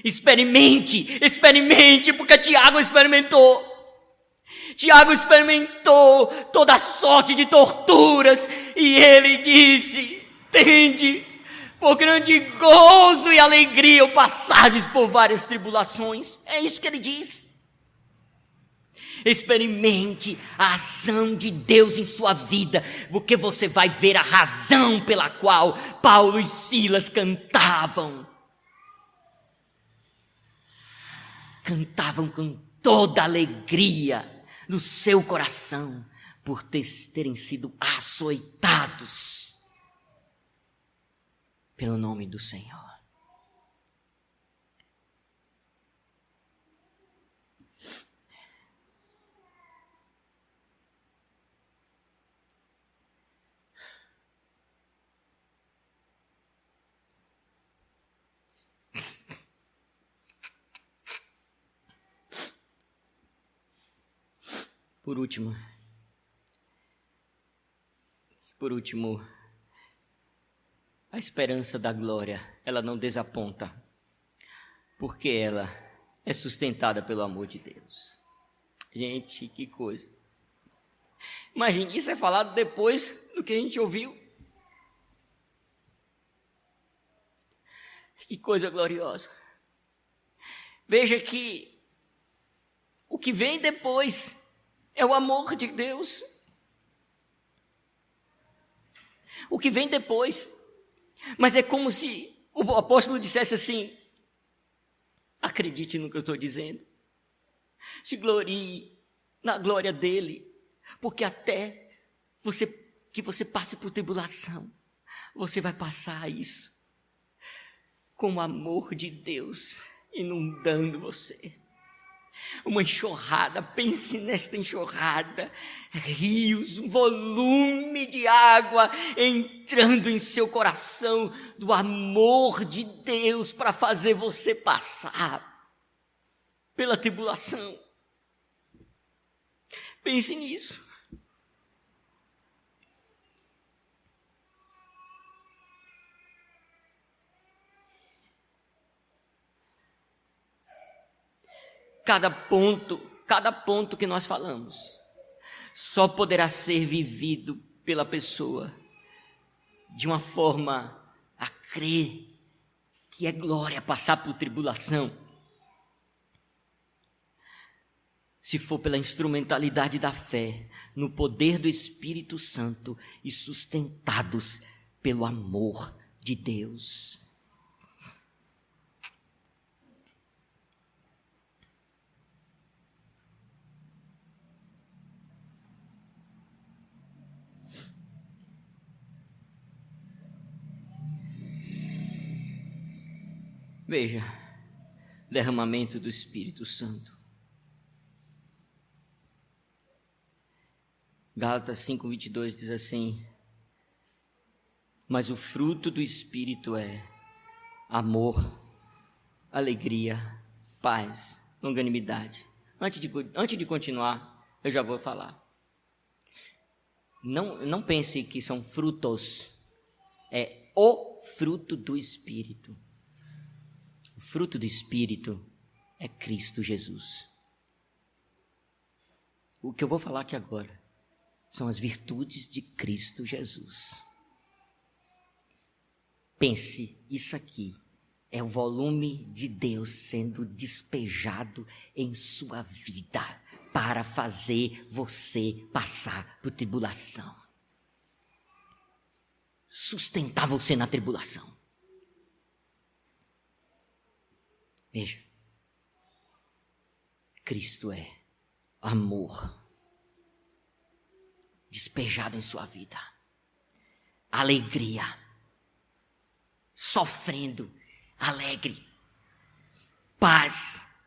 Experimente, porque Tiago experimentou. Tiago experimentou toda sorte de torturas e ele disse: tende por grande gozo e alegria ao passardes por várias tribulações. É isso que ele diz. Experimente a ação de Deus em sua vida, porque você vai ver a razão pela qual Paulo e Silas cantavam com toda a alegria do seu coração, por terem sido açoitados pelo nome do Senhor. Por último, a esperança da glória, ela não desaponta, porque ela é sustentada pelo amor de Deus. Gente, que coisa. Imagine, isso é falado depois do que a gente ouviu. Que coisa gloriosa. Veja que o que vem depois é o amor de Deus. O que vem depois. Mas é como se o apóstolo dissesse assim: acredite no que eu estou dizendo. Se glorie na glória dele. Porque até que você passe por tribulação, você vai passar isso com o amor de Deus inundando você. Uma enxurrada, pense nesta enxurrada, rios, um volume de água entrando em seu coração, do amor de Deus para fazer você passar pela tribulação. Pense nisso. Cada ponto que nós falamos só poderá ser vivido pela pessoa de uma forma a crer que é glória passar por tribulação, se for pela instrumentalidade da fé, no poder do Espírito Santo e sustentados pelo amor de Deus. Veja, derramamento do Espírito Santo. Gálatas 5:22 diz assim: mas o fruto do Espírito é amor, alegria, paz, longanimidade. Antes de continuar, eu já vou falar. Não pense que são frutos, é o fruto do Espírito. O fruto do Espírito é Cristo Jesus. O que eu vou falar aqui agora são as virtudes de Cristo Jesus. Pense, isso aqui é o volume de Deus sendo despejado em sua vida para fazer você passar por tribulação. Sustentar você na tribulação. Veja, Cristo é amor despejado em sua vida, alegria, sofrendo, alegre, paz,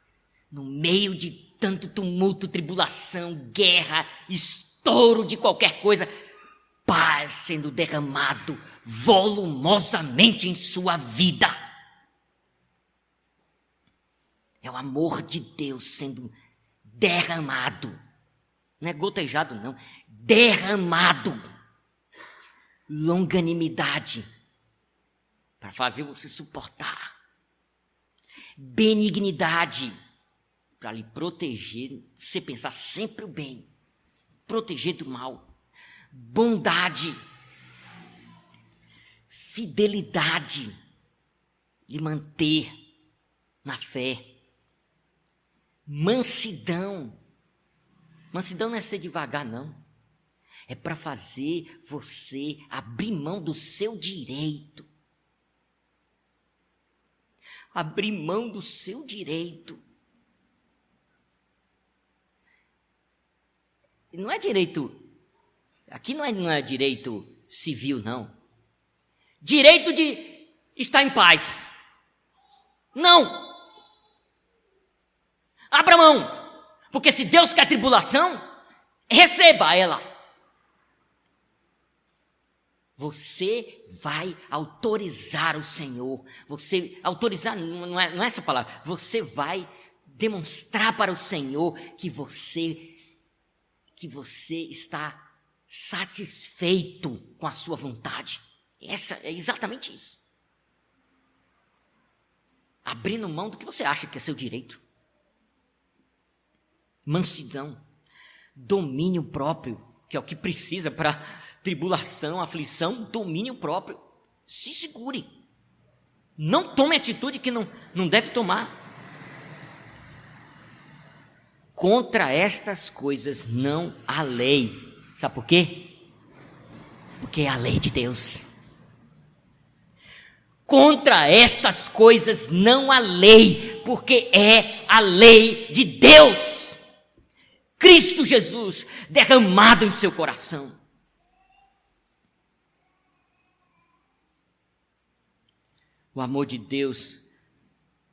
no meio de tanto tumulto, tribulação, guerra, estouro de qualquer coisa, paz sendo derramado volumosamente em sua vida. É o amor de Deus sendo derramado. Não é gotejado, não. Derramado. Longanimidade. Para fazer você suportar. Benignidade. Para lhe proteger. Você pensar sempre o bem. Proteger do mal. Bondade. Fidelidade. Lhe manter na fé. Mansidão. Mansidão não é ser devagar, não. É para fazer você abrir mão do seu direito. Abrir mão do seu direito. Não é direito. Aqui não é direito civil, não. Direito de estar em paz. Não. Abra mão, porque se Deus quer tribulação, receba ela. Você vai autorizar o Senhor. Você autorizar, não é essa palavra. Você vai demonstrar para o Senhor que você está satisfeito com a sua vontade. É exatamente isso. Abrindo mão do que você acha que é seu direito. Mansidão, domínio próprio, que é o que precisa para tribulação, aflição, domínio próprio. Se segure. Não tome atitude que não deve tomar. Contra estas coisas não há lei. Sabe por quê? Porque é a lei de Deus. Contra estas coisas não há lei, porque é a lei de Deus. Cristo Jesus derramado em seu coração. O amor de Deus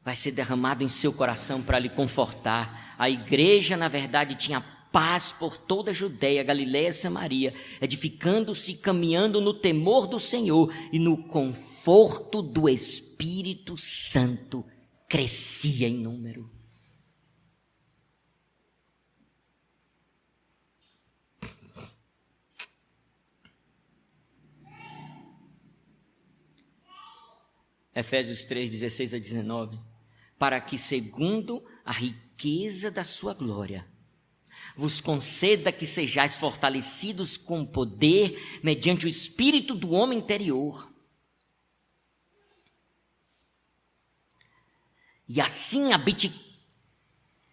vai ser derramado em seu coração para lhe confortar. A igreja, na verdade, tinha paz por toda a Judeia, Galileia e Samaria, edificando-se e caminhando no temor do Senhor e no conforto do Espírito Santo, crescia em número. Efésios 3, 16 a 19. Para que, segundo a riqueza da sua glória, vos conceda que sejais fortalecidos com poder mediante o espírito do homem interior. E assim habite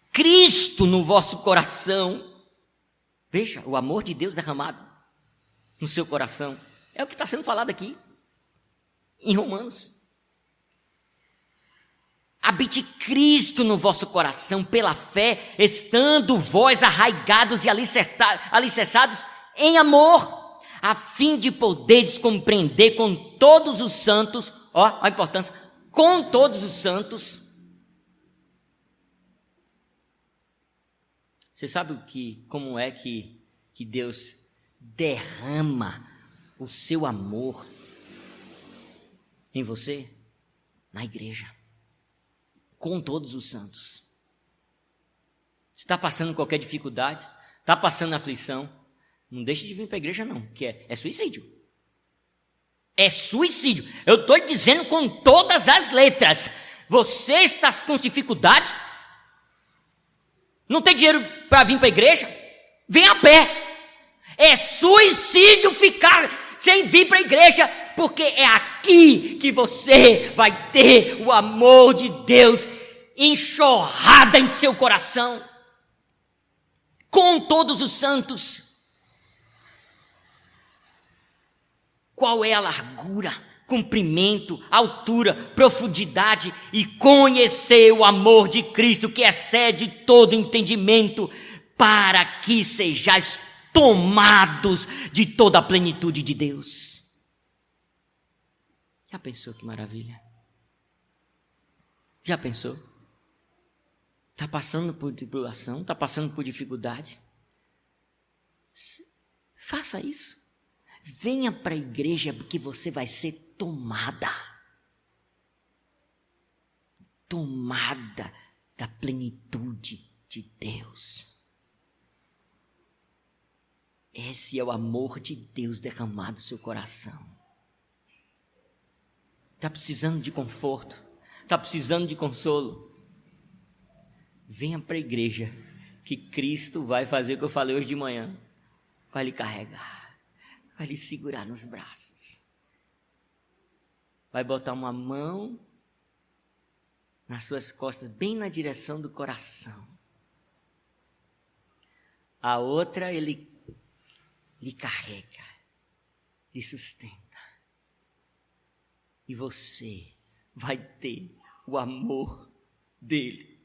Cristo no vosso coração. Veja, o amor de Deus derramado no seu coração. É o que está sendo falado aqui, em Romanos. Habite Cristo no vosso coração pela fé, estando vós arraigados e alicerçados em amor, a fim de poderes compreender com todos os santos, ó a importância, com todos os santos. Você sabe como é que Deus derrama o seu amor em você? Na igreja. Com todos os santos. Você está passando qualquer dificuldade, está passando aflição, não deixe de vir para a igreja não, que é suicídio. É suicídio. Eu estou dizendo com todas as letras. Você está com dificuldade, não tem dinheiro para vir para a igreja, vem a pé. É suicídio ficar sem vir para a igreja porque é aqui que você vai ter o amor de Deus enxurrada em seu coração, com todos os santos. Qual é a largura, comprimento, altura, profundidade, e conhecer o amor de Cristo que excede todo entendimento, para que sejais tomados de toda a plenitude de Deus. Já pensou que maravilha? Já pensou? Está passando por tribulação, está passando por dificuldade? Faça isso. Venha para a igreja, porque você vai ser tomada da plenitude de Deus. Esse é o amor de Deus derramado no seu coração. Está precisando de conforto, está precisando de consolo? Venha para a igreja, que Cristo vai fazer o que eu falei hoje de manhã. Vai lhe carregar, vai lhe segurar nos braços, vai botar uma mão nas suas costas, bem na direção do coração. A outra, ele lhe carrega, lhe sustenta. E você vai ter o amor dele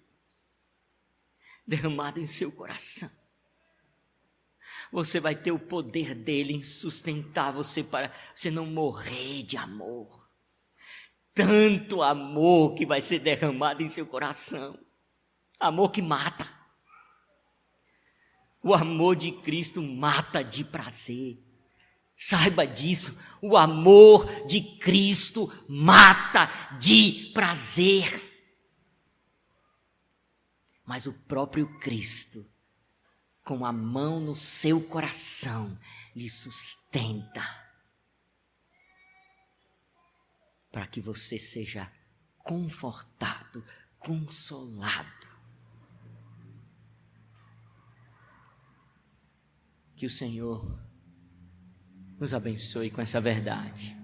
derramado em seu coração. Você vai ter o poder dele em sustentar você para você não morrer de amor. Tanto amor que vai ser derramado em seu coração. Amor que mata. O amor de Cristo mata de prazer. Saiba disso. O amor de Cristo mata de prazer. Mas o próprio Cristo, com a mão no seu coração, lhe sustenta, para que você seja confortado, consolado. Que o Senhor nos abençoe com essa verdade.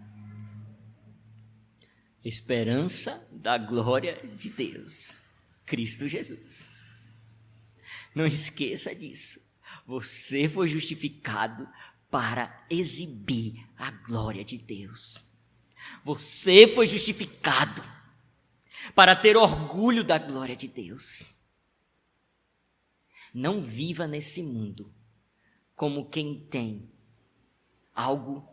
Esperança da glória de Deus, Cristo Jesus. Não esqueça disso. Você foi justificado para exibir a glória de Deus. Você foi justificado para ter orgulho da glória de Deus. Não viva nesse mundo como quem tem algo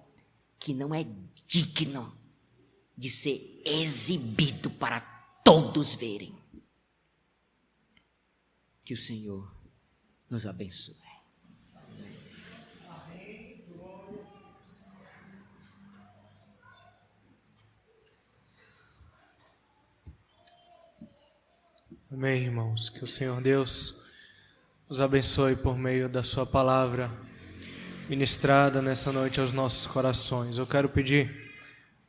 que não é digno de ser exibido para todos verem. Que o Senhor nos abençoe. Amém, irmãos. Que o Senhor Deus nos abençoe por meio da sua palavra ministrada nessa noite aos nossos corações. Eu quero pedir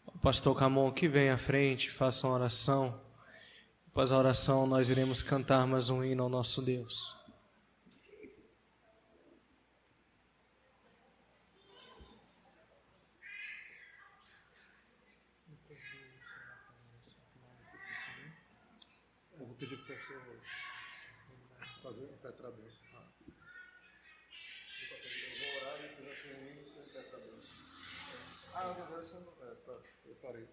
ao pastor Camon que venha à frente, faça uma oração. Após a oração, nós iremos cantar mais um hino ao nosso Deus. Eu vou pedir para o pastor fazer o Petrabêncio. Eu vou orar e depois eu tenho isso e Petrabêncio. Agora você não... tá, eu farei.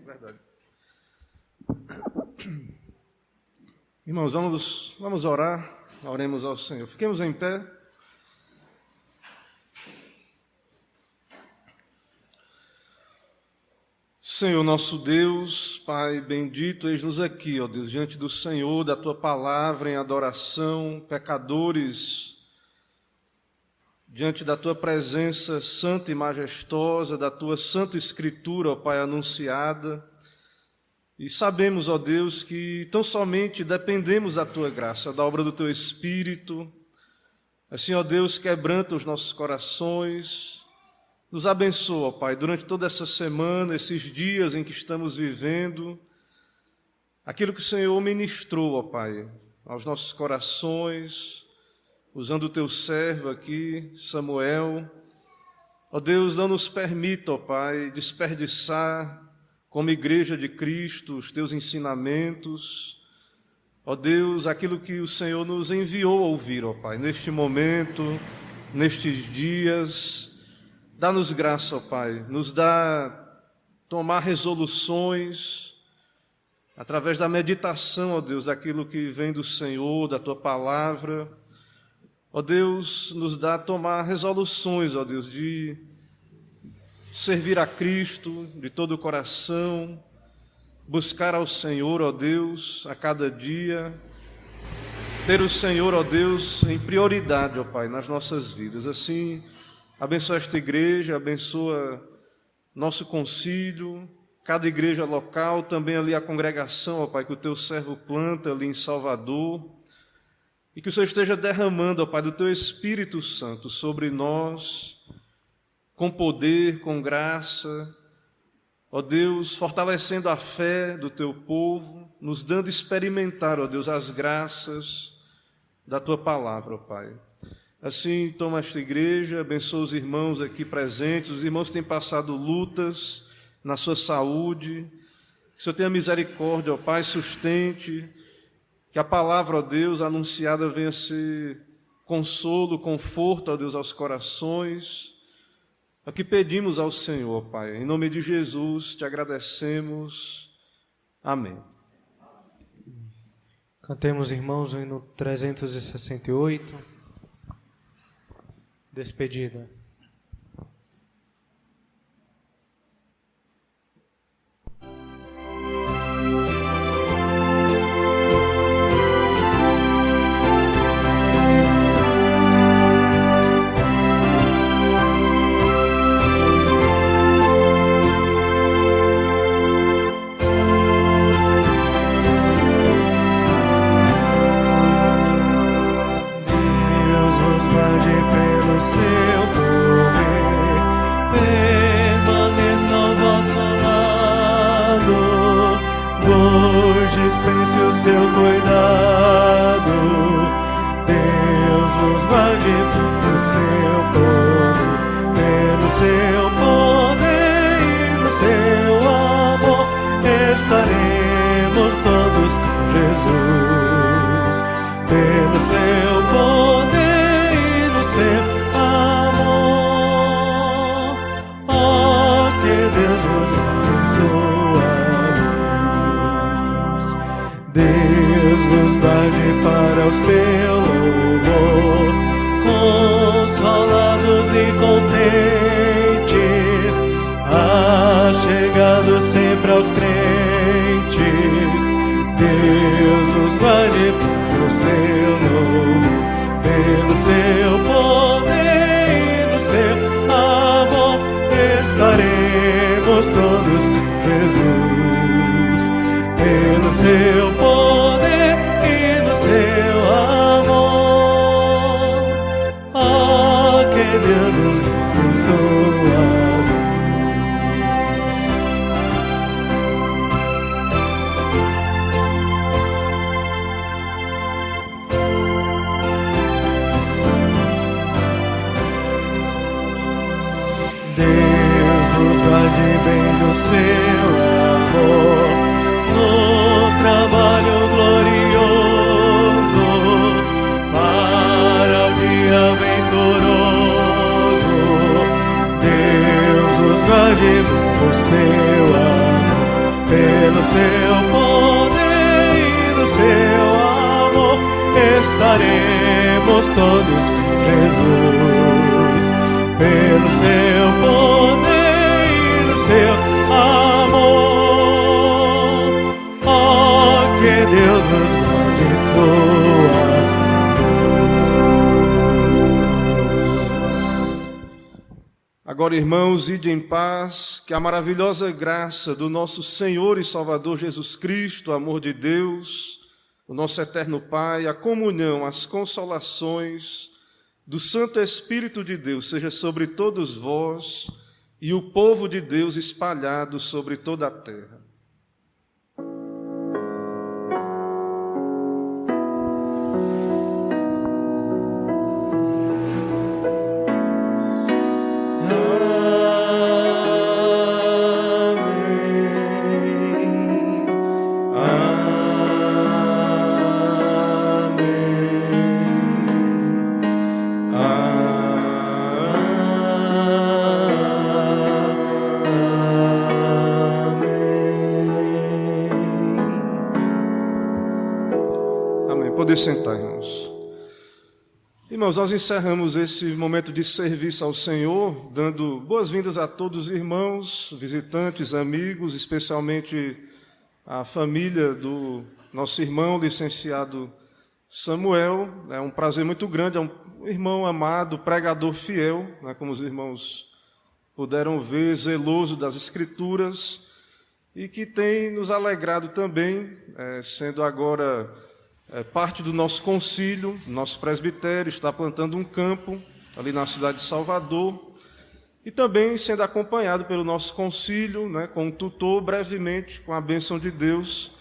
Verdade. Irmãos, vamos orar, oremos ao Senhor. Fiquemos em pé. Senhor nosso Deus, Pai bendito, eis-nos aqui, ó Deus, diante do Senhor, da Tua palavra em adoração, pecadores, diante da Tua presença santa e majestosa, da Tua santa Escritura, ó Pai, anunciada. E sabemos, ó Deus, que tão somente dependemos da Tua graça, da obra do Teu Espírito. Assim, ó Deus, quebranta os nossos corações, nos abençoa, ó Pai, durante toda essa semana, esses dias em que estamos vivendo, aquilo que o Senhor ministrou, ó Pai, aos nossos corações, usando o Teu servo aqui, Samuel. Ó Deus, não nos permita, ó Pai, desperdiçar como igreja de Cristo os teus ensinamentos. Ó Deus, aquilo que o Senhor nos enviou a ouvir, ó Pai, neste momento, nestes dias. Dá-nos graça, ó Pai, nos dá tomar resoluções através da meditação, ó Deus, daquilo que vem do Senhor, da Tua Palavra. Ó Deus, nos dá tomar resoluções, ó Deus, de servir a Cristo de todo o coração, buscar ao Senhor, ó Deus, a cada dia, ter o Senhor, ó Deus, em prioridade, ó Pai, nas nossas vidas. Assim, abençoa esta igreja, abençoa nosso concílio, cada igreja local, também ali a congregação, ó Pai, que o Teu servo planta ali em Salvador, e que o Senhor esteja derramando, ó Pai, do Teu Espírito Santo sobre nós, com poder, com graça, ó Deus, fortalecendo a fé do Teu povo, nos dando experimentar, ó Deus, as graças da Tua Palavra, ó Pai. Assim, toma esta igreja, abençoa os irmãos aqui presentes, os irmãos têm passado lutas na sua saúde, que o Senhor tenha misericórdia, ó Pai, sustente, que a palavra, ó Deus, anunciada venha ser consolo, conforto, ó Deus, aos corações. É o que pedimos ao Senhor, Pai. Em nome de Jesus, te agradecemos. Amém. Cantemos, irmãos, o hino 368. Despedida. Dispense o seu cuidado, Deus nos guarde pelo seu poder, pelo seu poder e no seu amor, estaremos todos com Jesus, pelo seu poder e no seu amor, oh, que Deus nos abençoe. Deus nos guarde para o seu louvor, consolados e contentes, achegados sempre aos crentes. Deus nos guarde para o seu louvor, pelo seu poder e no seu amor, estaremos todos com Jesus, pelo seu poder e no seu amor, oh, que Deus nos abençoe. Deus nos guarde bem no seu amor, no trabalho glorioso, para o dia venturoso. Deus nos guarde por seu amor, pelo seu poder e no seu amor, estaremos todos com Jesus, pelo seu poder e no seu amor. Que Deus nos abençoe. Agora, irmãos, ide em paz, que a maravilhosa graça do nosso Senhor e Salvador Jesus Cristo, o amor de Deus, o nosso eterno Pai, a comunhão, as consolações do Santo Espírito de Deus seja sobre todos vós e o povo de Deus espalhado sobre toda a terra. Ah poder sentar, irmãos. Irmãos, nós encerramos esse momento de serviço ao Senhor, dando boas-vindas a todos os irmãos, visitantes, amigos, especialmente a família do nosso irmão, licenciado Samuel. É um prazer muito grande, é um irmão amado, pregador fiel, né, como os irmãos puderam ver, zeloso das Escrituras, e que tem nos alegrado também, sendo agora parte do nosso concílio, nosso presbitério, está plantando um campo ali na cidade de Salvador, e também sendo acompanhado pelo nosso concílio, né, com um tutor, brevemente, com a bênção de Deus,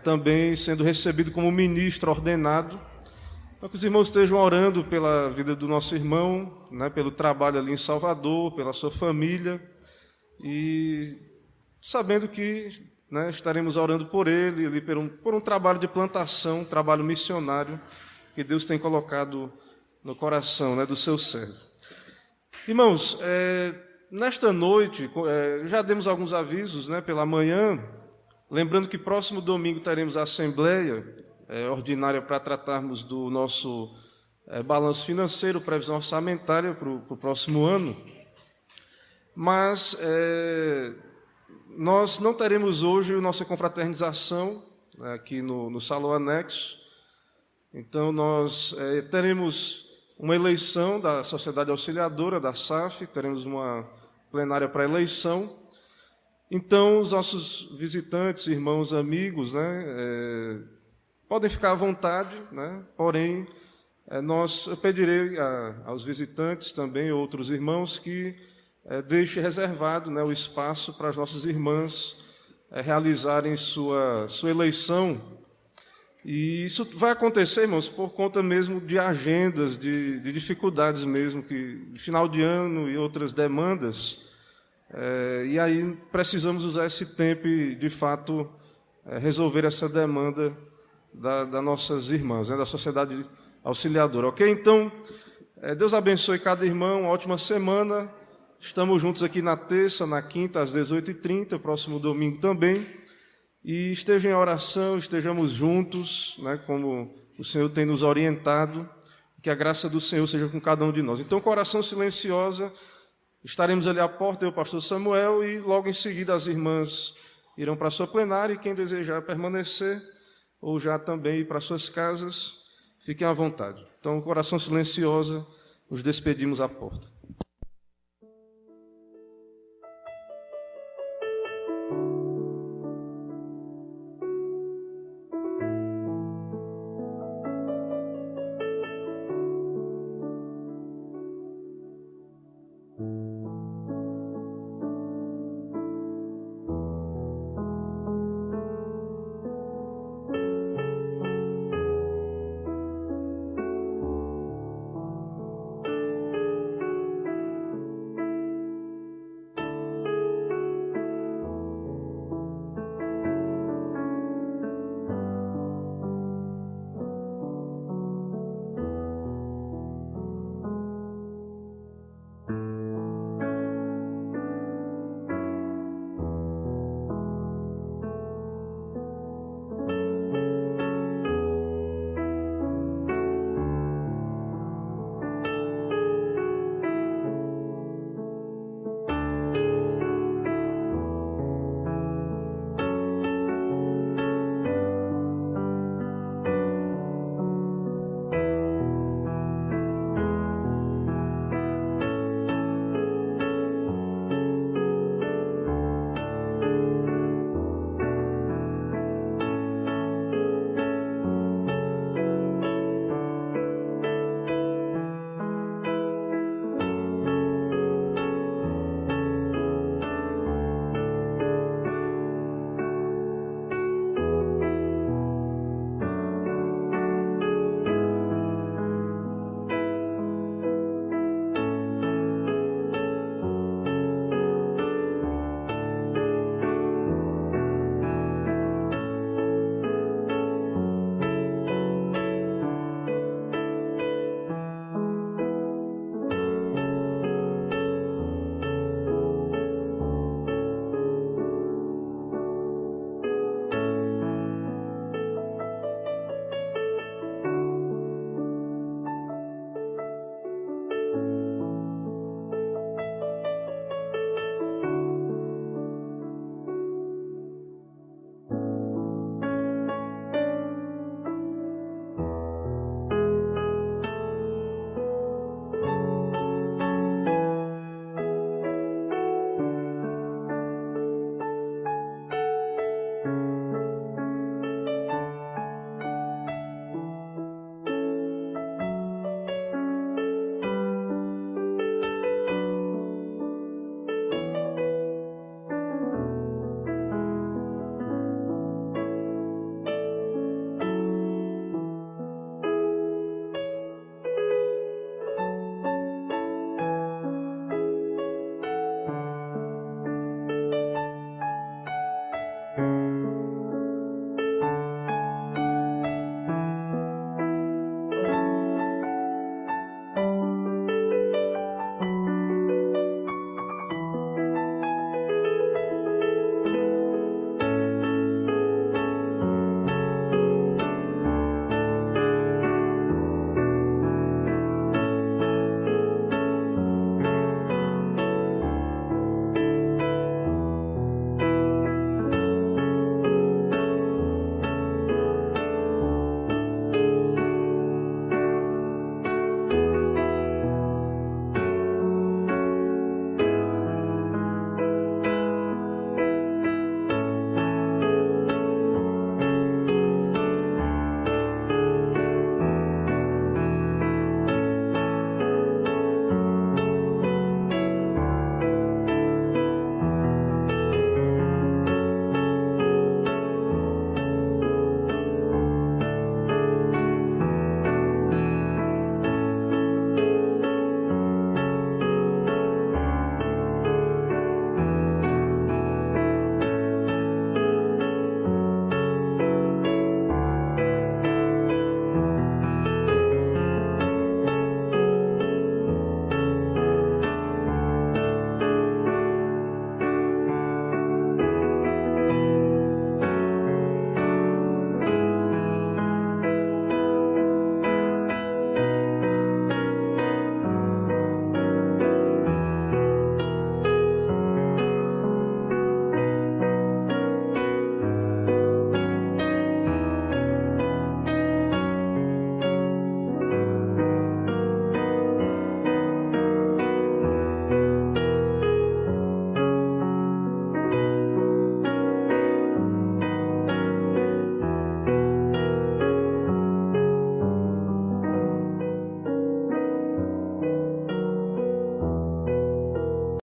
também sendo recebido como ministro ordenado. Então, que os irmãos estejam orando pela vida do nosso irmão, né, pelo trabalho ali em Salvador, pela sua família, e sabendo que, né, estaremos orando por ele, ali por um trabalho de plantação, um trabalho missionário que Deus tem colocado no coração, né, do seu servo. Irmãos, nesta noite, já demos alguns avisos, né, pela manhã, lembrando que próximo domingo teremos a assembleia ordinária para tratarmos do nosso balanço financeiro, previsão orçamentária para o próximo ano, mas nós não teremos hoje a nossa confraternização aqui no salão anexo. Então, nós teremos uma eleição da Sociedade Auxiliadora, da SAF, teremos uma plenária para eleição. Então, os nossos visitantes, irmãos, amigos, né, podem ficar à vontade, né, porém, eu pedirei aos visitantes também, outros irmãos, que deixe reservado, né, o espaço para as nossas irmãs realizarem sua eleição. E isso vai acontecer, irmãos, por conta mesmo de agendas, de dificuldades mesmo, de final de ano e outras demandas. E aí precisamos usar esse tempo e, de fato, resolver essa demanda das nossas irmãs, né, da Sociedade Auxiliadora. Ok? Então, Deus abençoe cada irmão, uma ótima semana. Estamos juntos aqui na terça, na quinta, às 18h30, próximo domingo também. E estejam em oração, estejamos juntos, né, como o Senhor tem nos orientado, que a graça do Senhor seja com cada um de nós. Então, com oração silenciosa, estaremos ali à porta, eu, pastor Samuel, e logo em seguida as irmãs irão para a sua plenária, e quem desejar permanecer, ou já também ir para suas casas, fiquem à vontade. Então, com oração silenciosa, nos despedimos à porta.